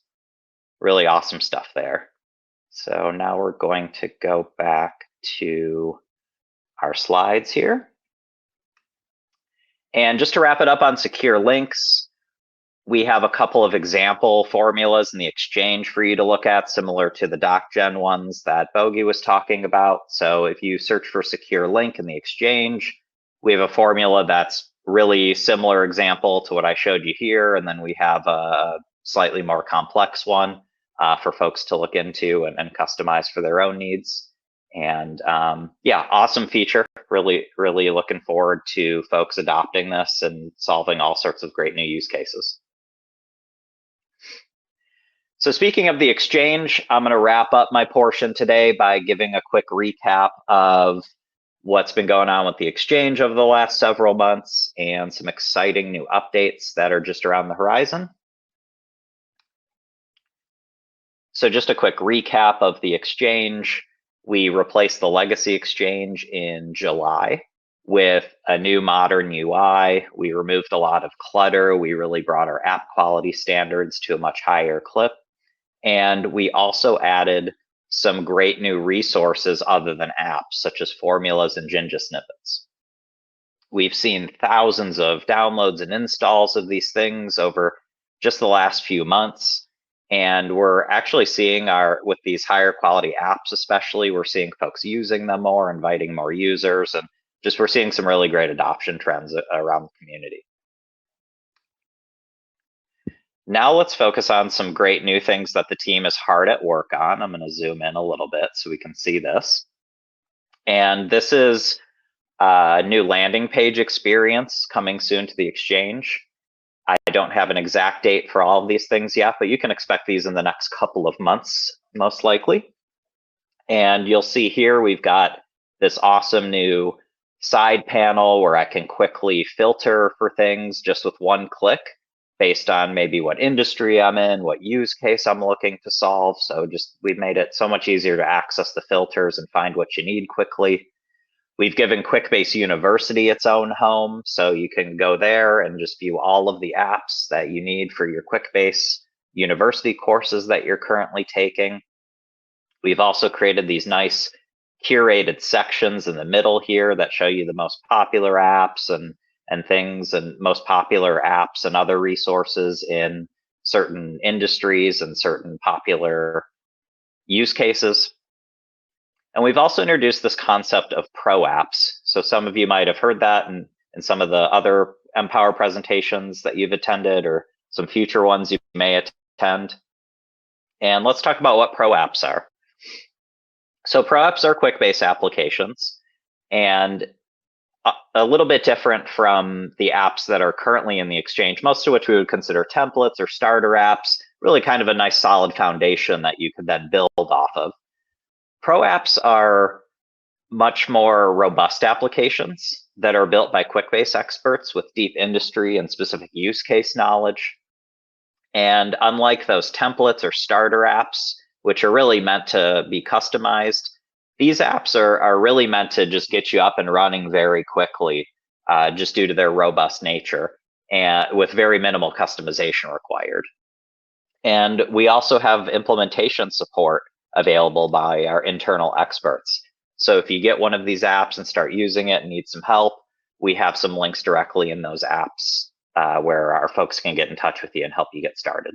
Speaker 4: Really awesome stuff there. So now we're going to go back to our slides here. And just to wrap it up on secure links, we have a couple of example formulas in the Exchange for you to look at, similar to the DocGen ones that Bogey was talking about. So if you search for secure link in the Exchange, we have a formula that's really similar example to what I showed you here. And then we have a slightly more complex one for folks to look into and customize for their own needs. And yeah, awesome feature. Really looking forward to folks adopting this and solving all sorts of great new use cases. So speaking of the Exchange, I'm going to wrap up my portion today by giving a quick recap of what's been going on with the Exchange over the last several months and some exciting new updates that are just around the horizon. So just a quick recap of the Exchange. We replaced the legacy Exchange in July with a new modern UI. We removed a lot of clutter. We really brought our app quality standards to a much higher clip. And we also added some great new resources other than apps, such as formulas and Jinja snippets. We've seen thousands of downloads and installs of these things over just the last few months. And we're actually seeing with these higher quality apps especially, we're seeing folks using them more, inviting more users, and just we're seeing some really great adoption trends around the community. Now let's focus on some great new things that the team is hard at work on. I'm going to zoom in a little bit so we can see this. And this is a new landing page experience coming soon to the Exchange. I don't have an exact date for all of these things yet, but you can expect these in the next couple of months, most likely. And you'll see here we've got this awesome new side panel where I can quickly filter for things just with one click based on maybe what industry I'm in, what use case I'm looking to solve. So we've made it so much easier to access the filters and find what you need quickly. We've given Quickbase University its own home, so you can go there and just view all of the apps that you need for your Quickbase University courses that you're currently taking. We've also created these nice curated sections in the middle here that show you the most popular apps and things and most popular apps and other resources in certain industries and certain popular use cases. And we've also introduced this concept of pro apps. So some of you might have heard that in some of the other Empower presentations that you've attended, or some future ones you may attend. And let's talk about what Pro Apps are. So Pro Apps are Quickbase applications, and a little bit different from the apps that are currently in the Exchange, most of which we would consider templates or starter apps, really kind of a nice solid foundation that you could then build off of. Pro Apps are much more robust applications that are built by Quickbase experts with deep industry and specific use case knowledge. And unlike those templates or starter apps, which are really meant to be customized, these apps are really meant to just get you up and running very quickly, just due to their robust nature and with very minimal customization required. And we also have implementation support available by our internal experts. So if you get one of these apps and start using it and need some help, we have some links directly in those apps where our folks can get in touch with you and help you get started.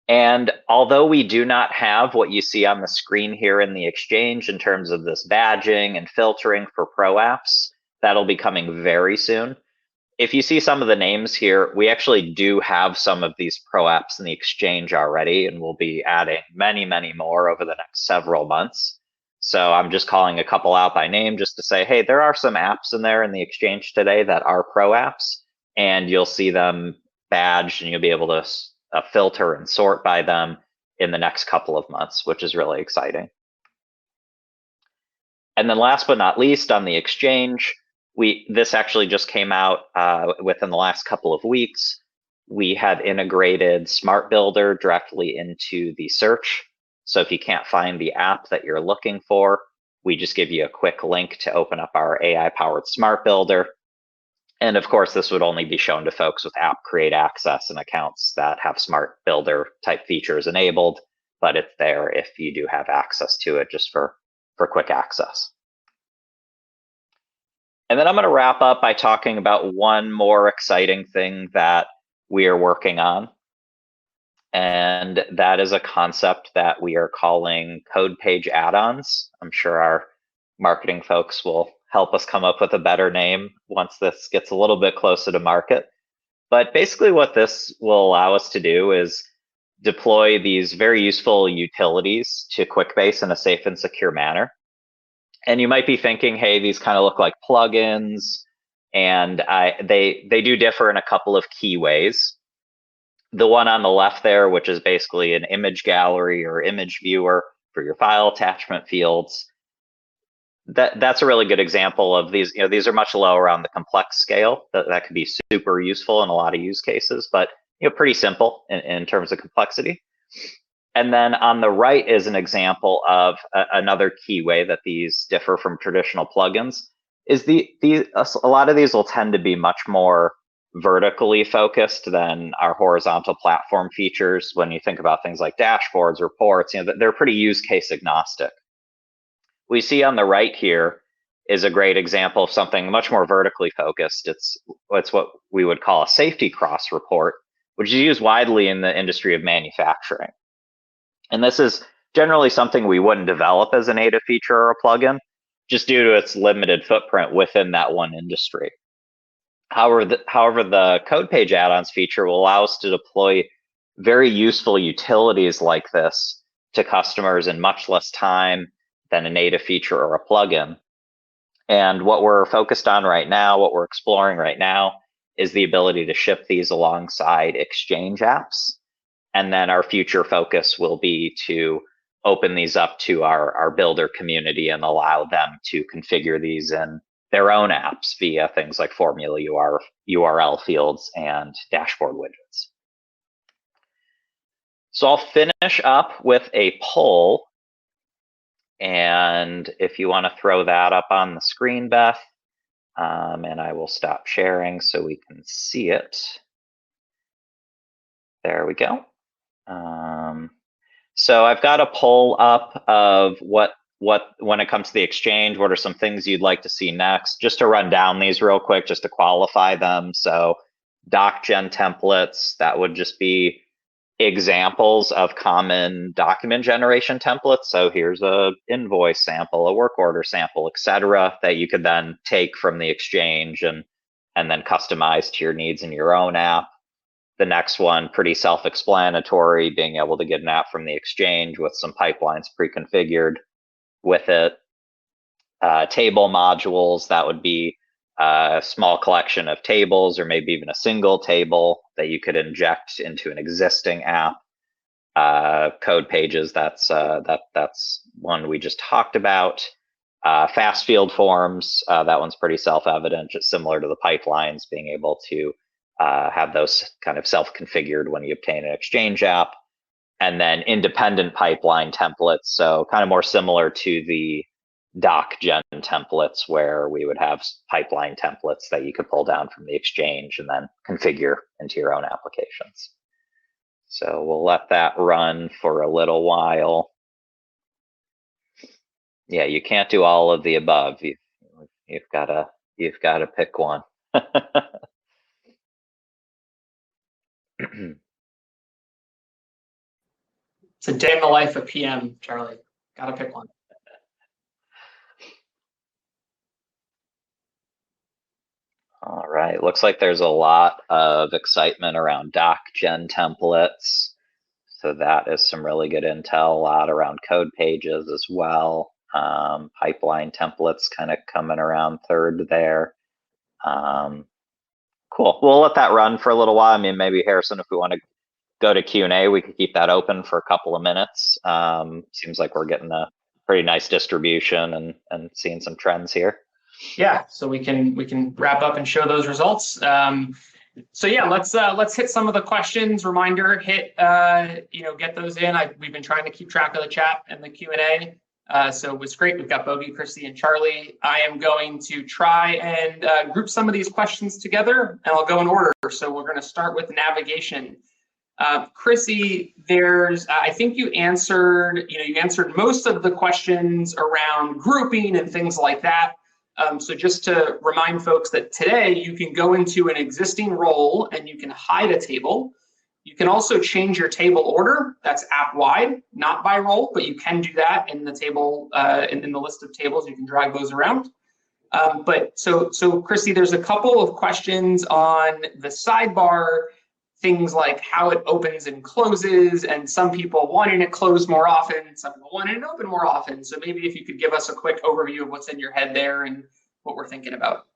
Speaker 4: And although we do not have what you see on the screen here in the Exchange in terms of this badging and filtering for Pro Apps, that'll be coming very soon. If you see some of the names here, we actually do have some of these Pro Apps in the Exchange already, and we'll be adding many, many more over the next several months. So I'm just calling a couple out by name just to say, hey, there are some apps in there in the Exchange today that are Pro Apps, and you'll see them badged and you'll be able to filter and sort by them in the next couple of months, which is really exciting. And then last but not least, on the Exchange, this actually just came out within the last couple of weeks. We have integrated Smart Builder directly into the search. So if you can't find the app that you're looking for, we just give you a quick link to open up our AI-powered Smart Builder. And of course, this would only be shown to folks with app create access and accounts that have Smart Builder type features enabled, but it's there if you do have access to it just for quick access. And then I'm going to wrap up by talking about one more exciting thing that we are working on. And that is a concept that we are calling code page add-ons. I'm sure our marketing folks will help us come up with a better name once this gets a little bit closer to market. But basically what this will allow us to do is deploy these very useful utilities to Quickbase in a safe and secure manner. And you might be thinking, hey, these kind of look like plugins, and they do differ in a couple of key ways. The one on the left there, which is basically an image gallery or image viewer for your file attachment fields, that's a really good example of these. These are much lower on the complex scale. That could be super useful in a lot of use cases, but pretty simple in terms of complexity. And then on the right is an example of another key way that these differ from traditional plugins. Is a lot of these will tend to be much more vertically focused than our horizontal platform features. When you think about things like dashboards, reports, they're pretty use case agnostic. We see on the right here is a great example of something much more vertically focused. It's what we would call a safety cross report, which is used widely in the industry of manufacturing. And this is generally something we wouldn't develop as a native feature or a plugin, just due to its limited footprint within that one industry. However, the code page add-ons feature will allow us to deploy very useful utilities like this to customers in much less time than a native feature or a plugin. And what we're focused on right now, what we're exploring right now, is the ability to ship these alongside Exchange apps. And then our future focus will be to open these up to our builder community and allow them to configure these in their own apps via things like formula URL fields and dashboard widgets. So I'll finish up with a poll. And if you want to throw that up on the screen, Beth, and I will stop sharing so we can see it. There we go. So I've got a poll up of what when it comes to the Exchange, what are some things you'd like to see next? Just to run down these real quick, just to qualify them. So doc gen templates, that would just be examples of common document generation templates. So here's a invoice sample, a work order sample, etc., that you could then take from the Exchange and then customize to your needs in your own app. The next one, pretty self-explanatory, being able to get an app from the Exchange with some pipelines pre-configured with it. Table modules, that would be a small collection of tables, or maybe even a single table that you could inject into an existing app. Code pages, that's one we just talked about. Fast field forms, that one's pretty self-evident, just similar to the pipelines, being able to have those kind of self-configured when you obtain an Exchange app. And then independent pipeline templates, so kind of more similar to the doc gen templates, where we would have pipeline templates that you could pull down from the Exchange and then configure into your own applications. So we'll let that run for a little while. Yeah, you can't do all of the above. You've got to pick one.
Speaker 1: It's a day in the life of PM, Charlie. Got to pick one.
Speaker 4: All right, looks like there's a lot of excitement around doc gen templates. So that is some really good intel, a lot around code pages as well. Pipeline templates kind of coming around third there. Cool, we'll let that run for a little while. I mean, maybe Harrison, if we want to go to Q&A, we could keep that open for a couple of minutes. Seems like we're getting a pretty nice distribution and seeing some trends here.
Speaker 1: Yeah, so we can wrap up and show those results. So yeah, let's hit some of the questions. Reminder, hit get those in. We've been trying to keep track of the chat and the Q&A. So it was great. We've got Bogey, Christy, and Charlie. I am going to try and group some of these questions together, and I'll go in order. So we're going to start with navigation. Chrissy, I think you answered most of the questions around grouping and things like that. So just to remind folks that today you can go into an existing role and you can hide a table. You can also change your table order. That's app-wide, not by role, but you can do that in the table, in the list of tables. You can drag those around. But so Chrissy, there's a couple of questions on the sidebar, things like how it opens and closes, and some people wanting it closed more often, some people wanting it open more often. So maybe if you could give us a quick overview of what's in your head there and what we're thinking about.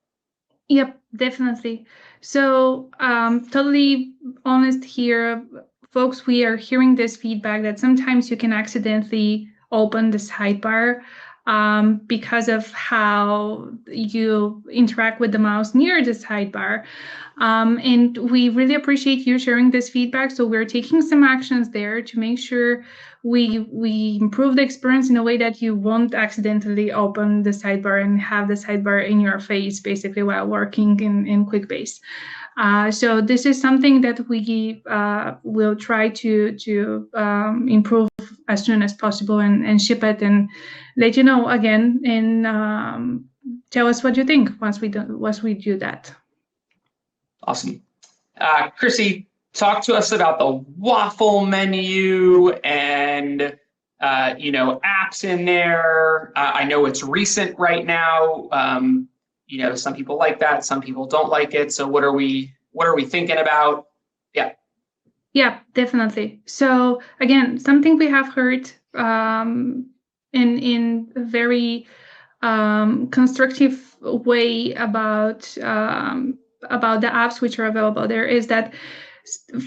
Speaker 2: Yep, definitely. So totally honest here, folks, we are hearing this feedback that sometimes you can accidentally open the sidebar because of how you interact with the mouse near the sidebar. And we really appreciate you sharing this feedback. So we're taking some actions there to make sure we improve the experience in a way that you won't accidentally open the sidebar and have the sidebar in your face, basically, while working in Quickbase. So this is something that we will try to improve as soon as possible and ship it and let you know again, and tell us what you think once we do that.
Speaker 1: Awesome. Chrissy, talk to us about the waffle menu and apps in there. I know it's recent right now. Some people like that, some people don't like it. So what are we thinking about? Yeah.
Speaker 2: Yeah, definitely. So again, something we have heard in a very constructive way about the apps which are available there is that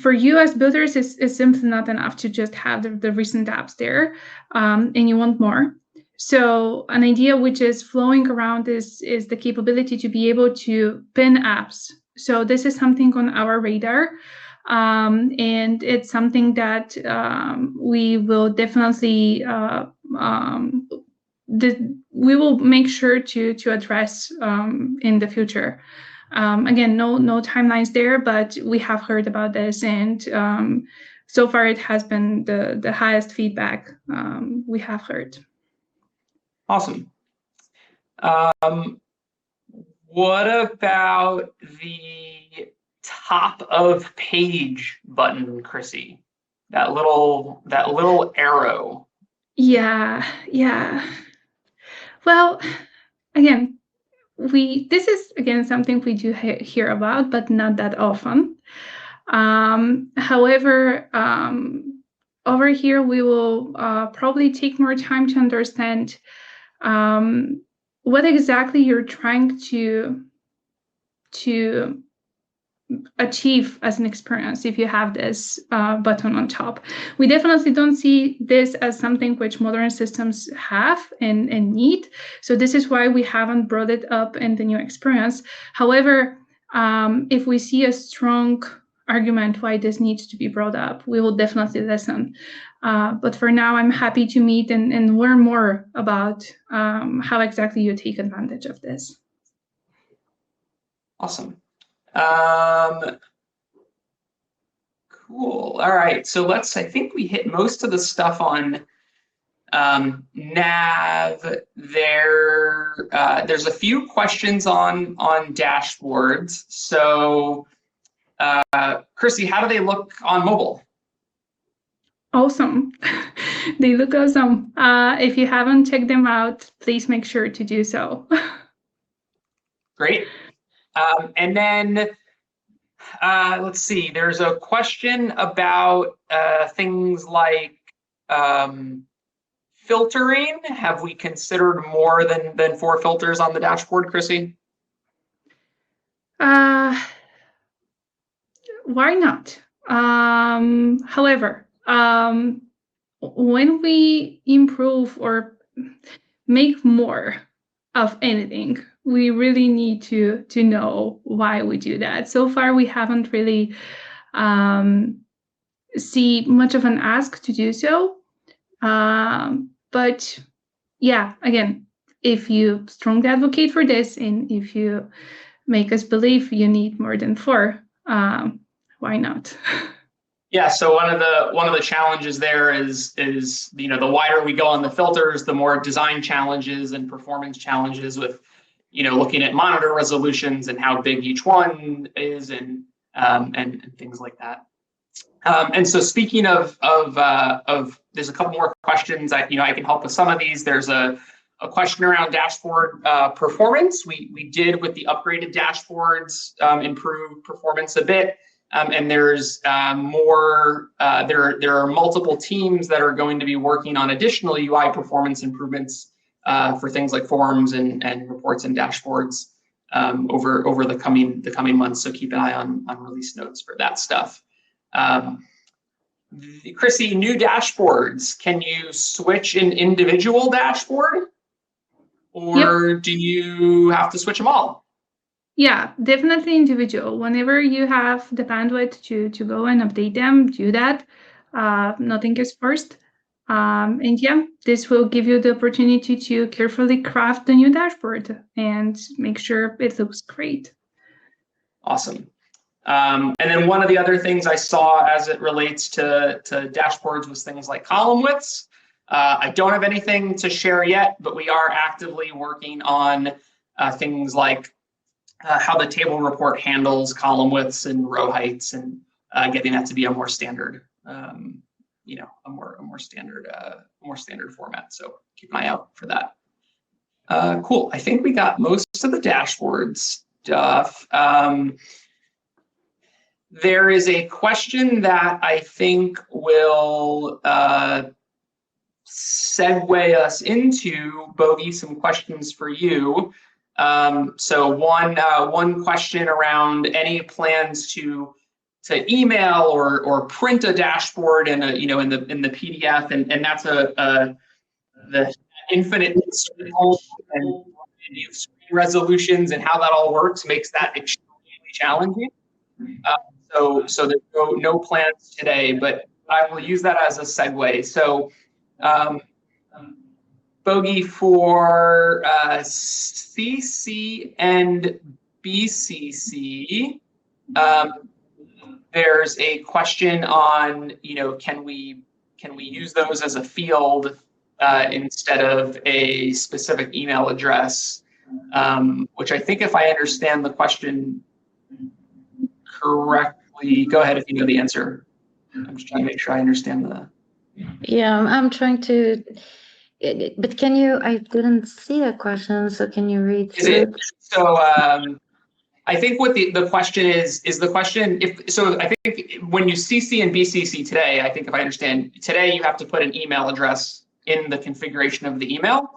Speaker 2: for you as builders, it's simply not enough to just have the recent apps there, and you want more. So an idea which is flowing around is the capability to be able to pin apps. So this is something on our radar, and it's something that we will definitely we will make sure to address in the future. Again, no timelines there, but we have heard about this, and so far it has been the highest feedback we have heard.
Speaker 1: Awesome. What about the top of page button, Chrissy? That little arrow.
Speaker 2: Yeah, yeah. Well, again, this is again something we do hear about, but not that often. However, over here we will probably take more time to understand what exactly you're trying to achieve as an experience if you have this button on top. We definitely don't see this as something which modern systems have and need. So this is why we haven't brought it up in the new experience. However, if we see a strong argument why this needs to be brought up, we will definitely listen. But for now, I'm happy to meet and learn more about how exactly you take advantage of this.
Speaker 1: Awesome. Cool. All right. So I think we hit most of the stuff on nav there. There's a few questions on dashboards. So Chrissy, how do they look on mobile?
Speaker 2: Awesome. They look awesome. If you haven't checked them out, please make sure to do so.
Speaker 1: Great. And then let's see, there's a question about things like filtering. Have we considered more than 4 filters on the dashboard, Chrissy?
Speaker 2: Why not? However, when we improve or make more of anything, we really need to know why we do that. So far, we haven't really see much of an ask to do so. But yeah, again, if you strongly advocate for this and if you make us believe you need more than 4, why not?
Speaker 1: Yeah, so one of the challenges there is the wider we go on the filters, the more design challenges and performance challenges with looking at monitor resolutions and how big each one is and things like that. And so speaking of there's a couple more questions. I can help with some of these. There's a question around dashboard performance. We did with the upgraded dashboards improve performance a bit. And there's more. There are multiple teams that are going to be working on additional UI performance improvements for things like forms and reports and dashboards over the coming months. So keep an eye on release notes for that stuff. Chrissy, new dashboards. Can you switch an individual dashboard, or do you have to switch them all?
Speaker 2: Yeah, definitely individual. Whenever you have the bandwidth to go and update them, do that. Nothing is forced. And yeah, this will give you the opportunity to carefully craft the new dashboard and make sure it looks great.
Speaker 1: Awesome. And then one of the other things I saw as it relates to dashboards was things like column widths. I don't have anything to share yet, but we are actively working on things like how the table report handles column widths and row heights, and getting that to be a more standard, a more standard format. So keep an eye out for that. Cool. I think we got most of the dashboard stuff. There is a question that I think will segue us into, Bogey, some questions for you. So one question around any plans to email or print a dashboard in in the PDF, and that's the infinite and screen resolutions and how that all works makes that extremely challenging. So there's no plans today, but I will use that as a segue. So Bogey, for CC and BCC, there's a question on, can we use those as a field instead of a specific email address, which I think, if I understand the question correctly, go ahead if you know the answer. I'm just trying to make sure I understand the.
Speaker 3: Yeah, I'm trying to, but can you, I didn't see the question, so can you read
Speaker 1: Is
Speaker 3: through
Speaker 1: it
Speaker 3: it?
Speaker 1: so? I think what the question is the question if so. I think when you CC and BCC today, I think if I understand today, you have to put an email address in the configuration of the email.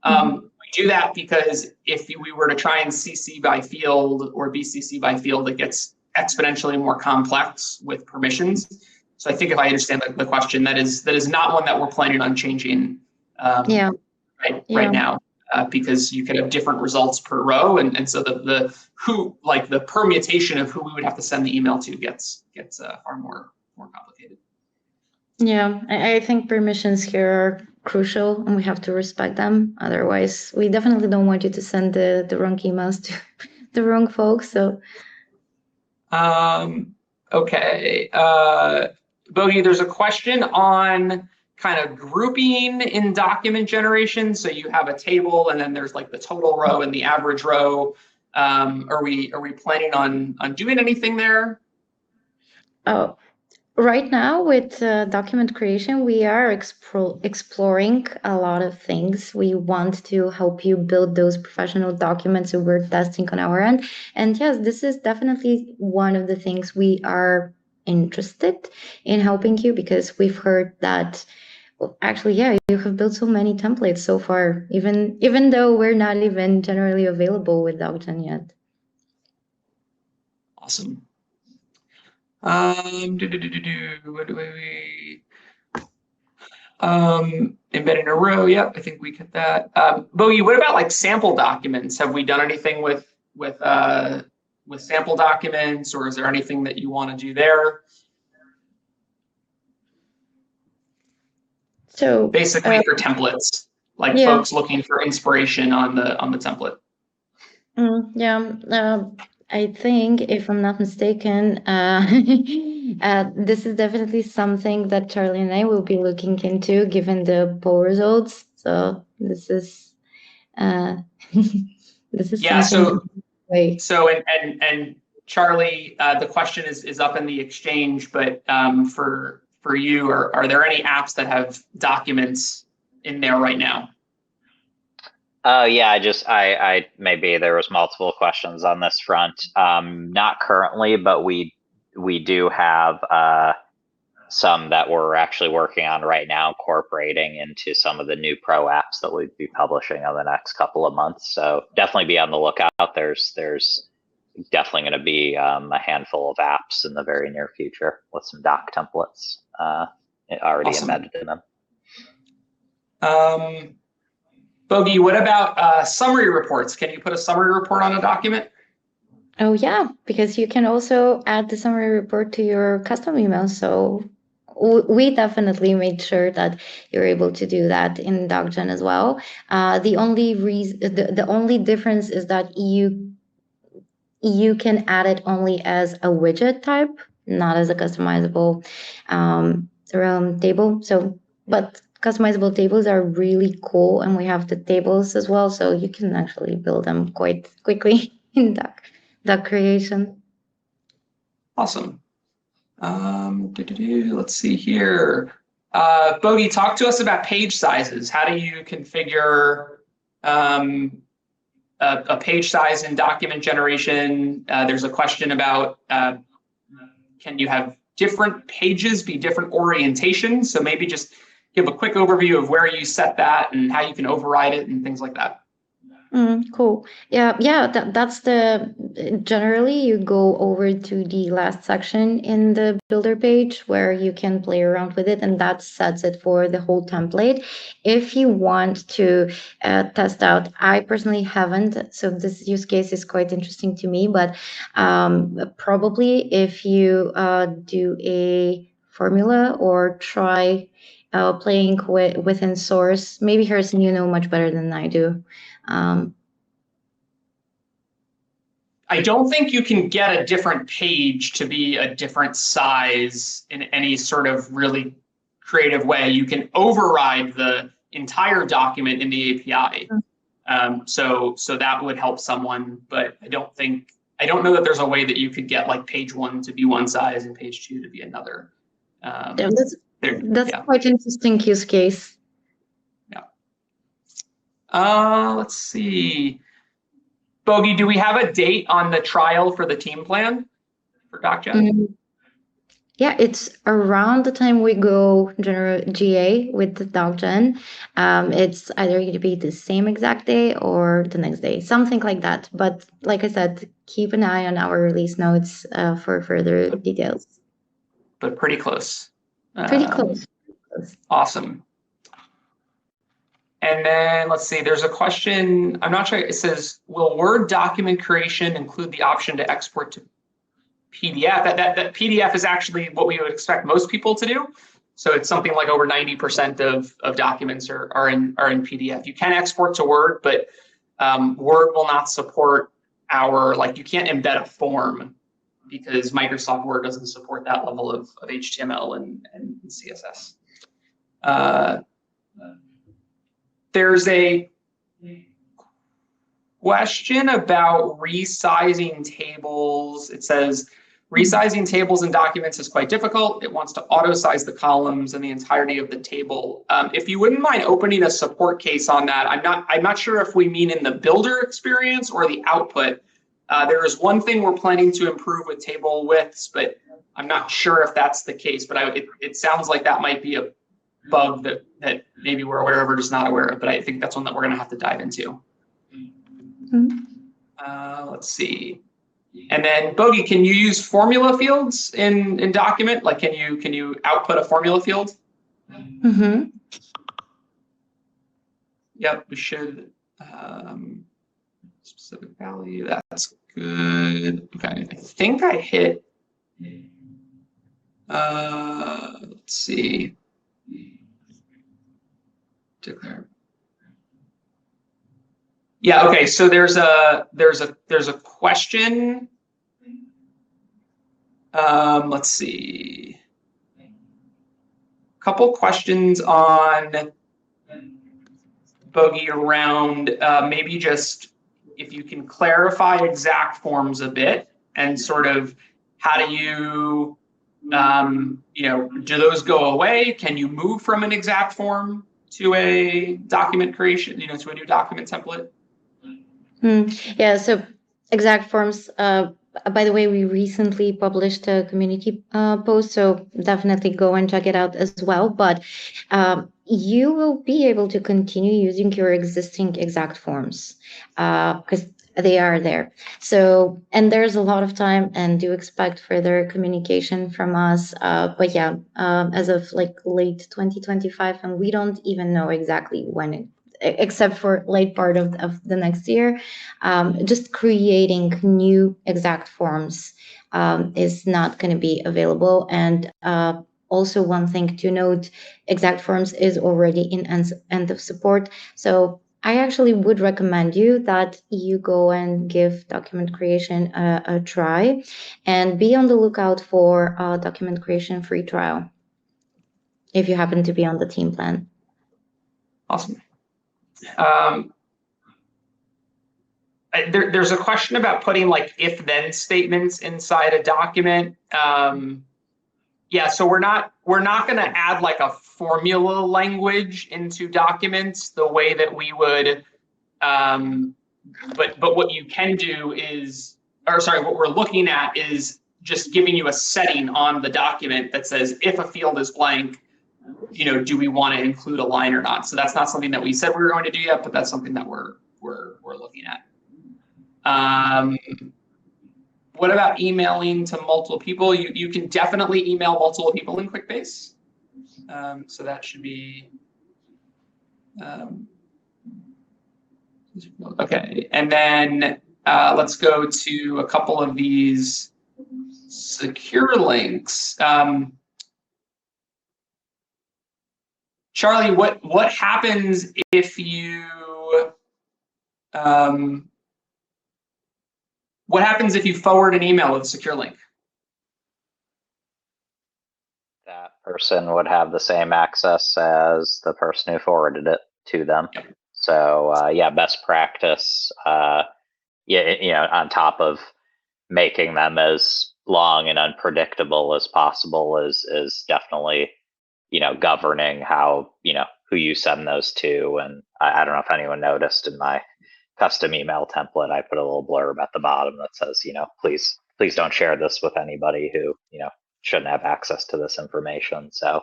Speaker 1: We do that because if we were to try and CC by field or BCC by field, it gets exponentially more complex with permissions. So I think if I understand the question, that is not one that we're planning on changing
Speaker 3: Yeah,
Speaker 1: right now, because you could have different results per row, and so the permutation of who we would have to send the email to gets far more complicated.
Speaker 3: yeah, I think permissions here are crucial and we have to respect them. Otherwise, we definitely don't want you to send the wrong emails to the wrong folks. So,
Speaker 1: Okay. Bogey, there's a question on kind of grouping in document generation. So you have a table and then there's like the total row and the average row. Are we planning on doing anything there?
Speaker 3: oh, right now with document creation, we are exploring a lot of things. We want to help you build those professional documents that we're testing on our end. And yes, this is definitely one of the things we are interested in helping you, because we've heard that, well, actually, yeah, you have built so many templates so far, even though we're not even generally available with DocGen yet.
Speaker 1: Awesome. What do we? Embedding a row. Yep, I think we get that. Bogey, what about like sample documents? Have we done anything with sample documents, or is there anything that you want to do there?
Speaker 3: So
Speaker 1: basically for templates, like
Speaker 3: yeah.
Speaker 1: folks looking for inspiration on the template.
Speaker 3: I think, if I'm not mistaken, this is definitely something that Charlie and I will be looking into, given the poll results. So this is this is
Speaker 1: Yeah.
Speaker 3: something.
Speaker 1: So and Charlie, the question is up in the exchange, but for you, are there any apps that have documents in there right now?
Speaker 4: Yeah, I maybe there was multiple questions on this front. Not currently, but we do have some that we're actually working on right now, incorporating into some of the new pro apps that we'll be publishing in the next couple of months. So definitely be on the lookout. There's definitely going to be a handful of apps in the very near future with some doc templates already
Speaker 1: Awesome.
Speaker 4: embedded in them.
Speaker 1: Bogey, what about summary reports? Can you put a summary report on a document?
Speaker 3: Oh yeah, because you can also add the summary report to your custom email. So we definitely made sure that you're able to do that in DocGen as well. The only reason, the only difference is that you can add it only as a widget type, not as a customizable table. So, but customizable tables are really cool, and we have the tables as well, so you can actually build them quite quickly in Doc creation.
Speaker 1: Awesome. Let's see here. Bogey, talk to us about page sizes. How do you configure a page size in document generation? There's a question about can you have different pages be different orientations? So maybe just give a quick overview of where you set that and how you can override it and things like that.
Speaker 3: Cool. Yeah. That's generally you go over to the last section in the builder page where you can play around with it, and that sets it for the whole template. If you want to test out, I personally haven't, so this use case is quite interesting to me, but probably if you do a formula or try playing within source, maybe Harrison, you know much better than I do.
Speaker 1: I don't think you can get a different page to be a different size in any sort of really creative way. You can override the entire document in the API. So that would help someone, but I don't know that there's a way that you could get like page 1 to be one size and page 2 to be another.
Speaker 3: Yeah, that's
Speaker 1: yeah.
Speaker 3: quite interesting use case.
Speaker 1: Let's see. Bogey, do we have a date on the trial for the team plan for DocGen?
Speaker 3: Yeah, it's around the time we go general GA with the DocGen. It's either going to be the same exact day or the next day, something like that. But like I said, keep an eye on our release notes for further details.
Speaker 1: But pretty close.
Speaker 3: Pretty close.
Speaker 1: Awesome. And then let's see, there's a question, I'm not sure, it says, will Word document creation include the option to export to PDF? That PDF is actually what we would expect most people to do. So it's something like over 90% of documents are in PDF. You can export to Word, but Word will not support you can't embed a form because Microsoft Word doesn't support that level of HTML and CSS. There's a question about resizing tables. It says, resizing tables and documents is quite difficult. It wants to auto-size the columns and the entirety of the table. If you wouldn't mind opening a support case on that, I'm not sure if we mean in the builder experience or the output. There is one thing we're planning to improve with table widths, but I'm not sure if that's the case. But it sounds like that might be a bug that maybe we're aware of or just not aware of, but I think that's one that we're going to have to dive into. Let's see. And then Bogey, can you use formula fields in document? Like, can you output a formula field? Yep, we should. Specific value, that's good. Okay, I think I hit. Let's see. Declare. Yeah. Okay. So there's a question. Let's see. A couple questions on Bogey around maybe just if you can clarify exact forms a bit and sort of how do you do those go away? Can you move from an exact form to a document creation, to a new document template?
Speaker 3: Yeah, so exact forms, by the way, we recently published a community post, so definitely go and check it out as well. But you will be able to continue using your existing exact forms because they are there. So, and there's a lot of time and do expect further communication from us. But yeah, as of like late 2025, and we don't even know exactly when except for late part of the next year, just creating new exact forms is not going to be available. And also one thing to note, exact forms is already in end of support. So I actually would recommend you that you go and give document creation a try and be on the lookout for a document creation free trial if you happen to be on the team plan.
Speaker 1: Awesome. There's a question about putting like if-then statements inside a document. Yeah, so we're not going to add like a formula language into documents the way that we would. But what you can do is, what we're looking at is just giving you a setting on the document that says if a field is blank, do we want to include a line or not? So that's not something that we said we were going to do yet, but that's something that we're looking at. What about emailing to multiple people? You can definitely email multiple people in Quickbase. So that should be okay. And then let's go to a couple of these secure links. Charlie, what happens if you what happens if you forward an email with a secure link?
Speaker 4: That person would have the same access as the person who forwarded it to them. Yep. So yeah, best practice. On top of making them as long and unpredictable as possible is definitely, governing how, who you send those to. And I don't know if anyone noticed in my custom email template, I put a little blurb at the bottom that says, please don't share this with anybody who, shouldn't have access to this information. So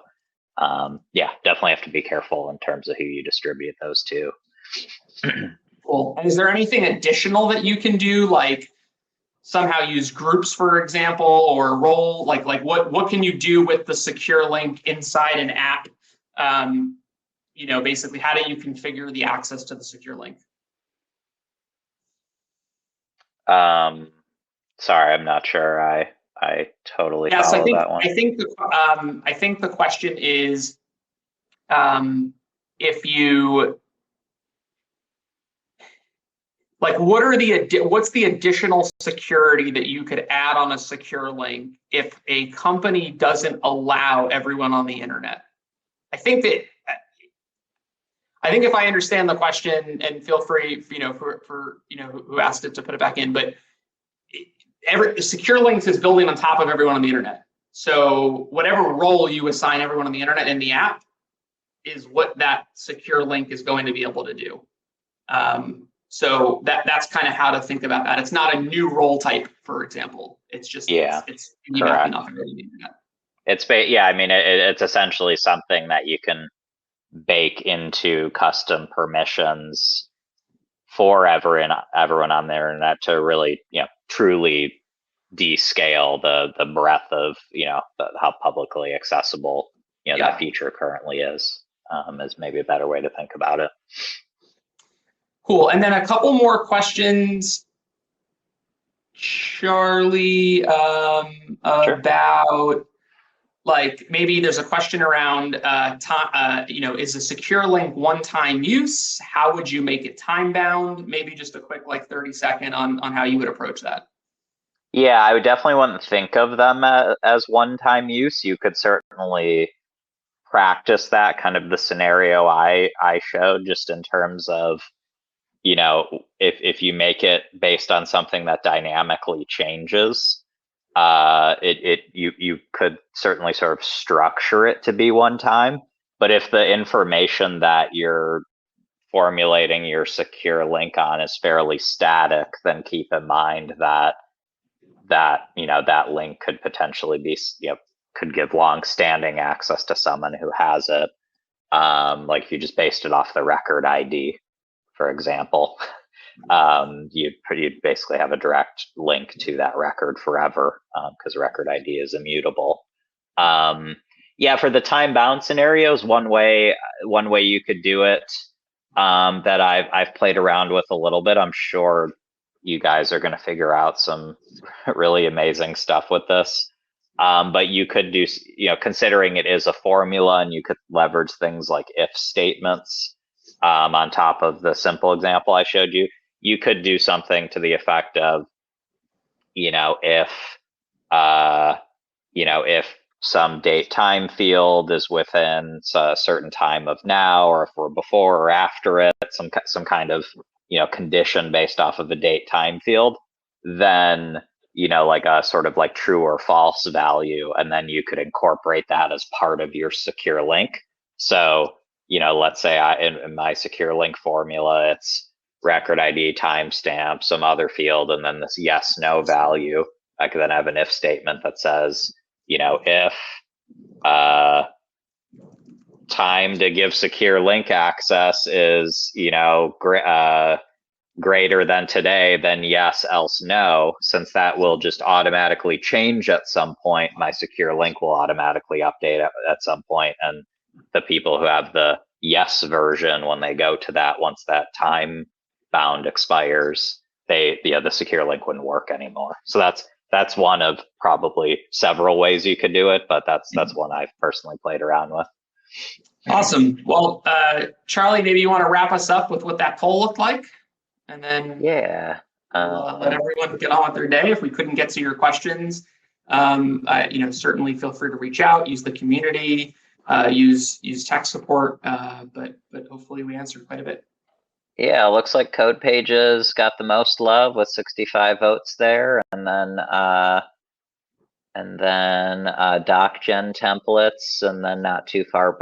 Speaker 4: yeah, definitely have to be careful in terms of who you distribute those to.
Speaker 1: Cool. And is there anything additional that you can do, like somehow use groups, for example, or role? Like what can you do with the secure link inside an app? Basically, how do you configure the access to the secure link?
Speaker 4: Sorry, I'm not sure. I totally follow that one.
Speaker 1: I think the question is, if you what's the additional security that you could add on a secure link if a company doesn't allow everyone on the internet? I think if I understand the question, and feel free, for who asked it to put it back in, but secure links is building on top of everyone on the internet. So whatever role you assign everyone on the internet in the app is what that secure link is going to be able to do. So that's kind of how to think about that. It's not a new role type, for example. It's just it's enough on the internet.
Speaker 4: It's essentially something that you can bake into custom permissions for everyone on the internet to really, truly descale the breadth of, how publicly accessible, that feature currently is maybe a better way to think about it.
Speaker 1: Cool. And then a couple more questions, Charlie,
Speaker 4: Sure.
Speaker 1: about, like, maybe there's a question around time, is a secure link one-time use? How would you make it time bound? Maybe just a quick 30-second on how you would approach that.
Speaker 4: Yeah, I would definitely want to think of them as one-time use. You could certainly practice that, kind of the scenario I showed, just in terms of, if you make it based on something that dynamically changes, you could certainly sort of structure it to be one time. But if the information that you're formulating your secure link on is fairly static, then keep in mind that link could potentially be, could give long-standing access to someone who has it. Like if you just based it off the record ID, for example, you'd basically have a direct link to that record forever, because record ID is immutable. Yeah, for the time bound scenarios, one way you could do it, that I've played around with a little bit. I'm sure you guys are going to figure out some really amazing stuff with this. But you could do, considering it is a formula, and you could leverage things like if statements on top of the simple example I showed you. You could do something to the effect of, if some date time field is within a certain time of now, or if we're before or after it, some kind of, condition based off of a date time field, then, like a sort of like true or false value, and then you could incorporate that as part of your secure link. So, let's say in my secure link formula, it's record ID, timestamp, some other field, and then this yes, no value. I could then have an if statement that says, if time to give secure link access is, greater than today, then yes, else no. Since that will just automatically change at some point, my secure link will automatically update at some point, and the people who have the yes version, when they go to that, once that time bound expires, the secure link wouldn't work anymore. So that's one of probably several ways you could do it, but that's one I've personally played around with.
Speaker 1: Awesome. Well, Charlie, maybe you want to wrap us up with what that poll looked like, and then let everyone get on with their day. If we couldn't get to your questions, certainly feel free to reach out, use the community, use tech support, but hopefully we answered quite a bit.
Speaker 4: Yeah, looks like Code Pages got the most love with 65 votes there, and then And then DocGen templates, and then not too far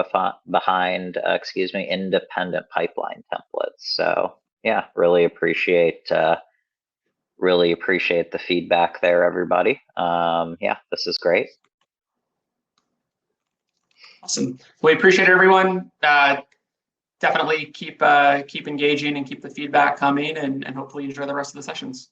Speaker 4: behind, independent pipeline templates. So yeah, really appreciate the feedback there, everybody. Yeah, this is great.
Speaker 1: Awesome. We appreciate it, everyone. Definitely keep engaging and keep the feedback coming, and hopefully enjoy the rest of the sessions.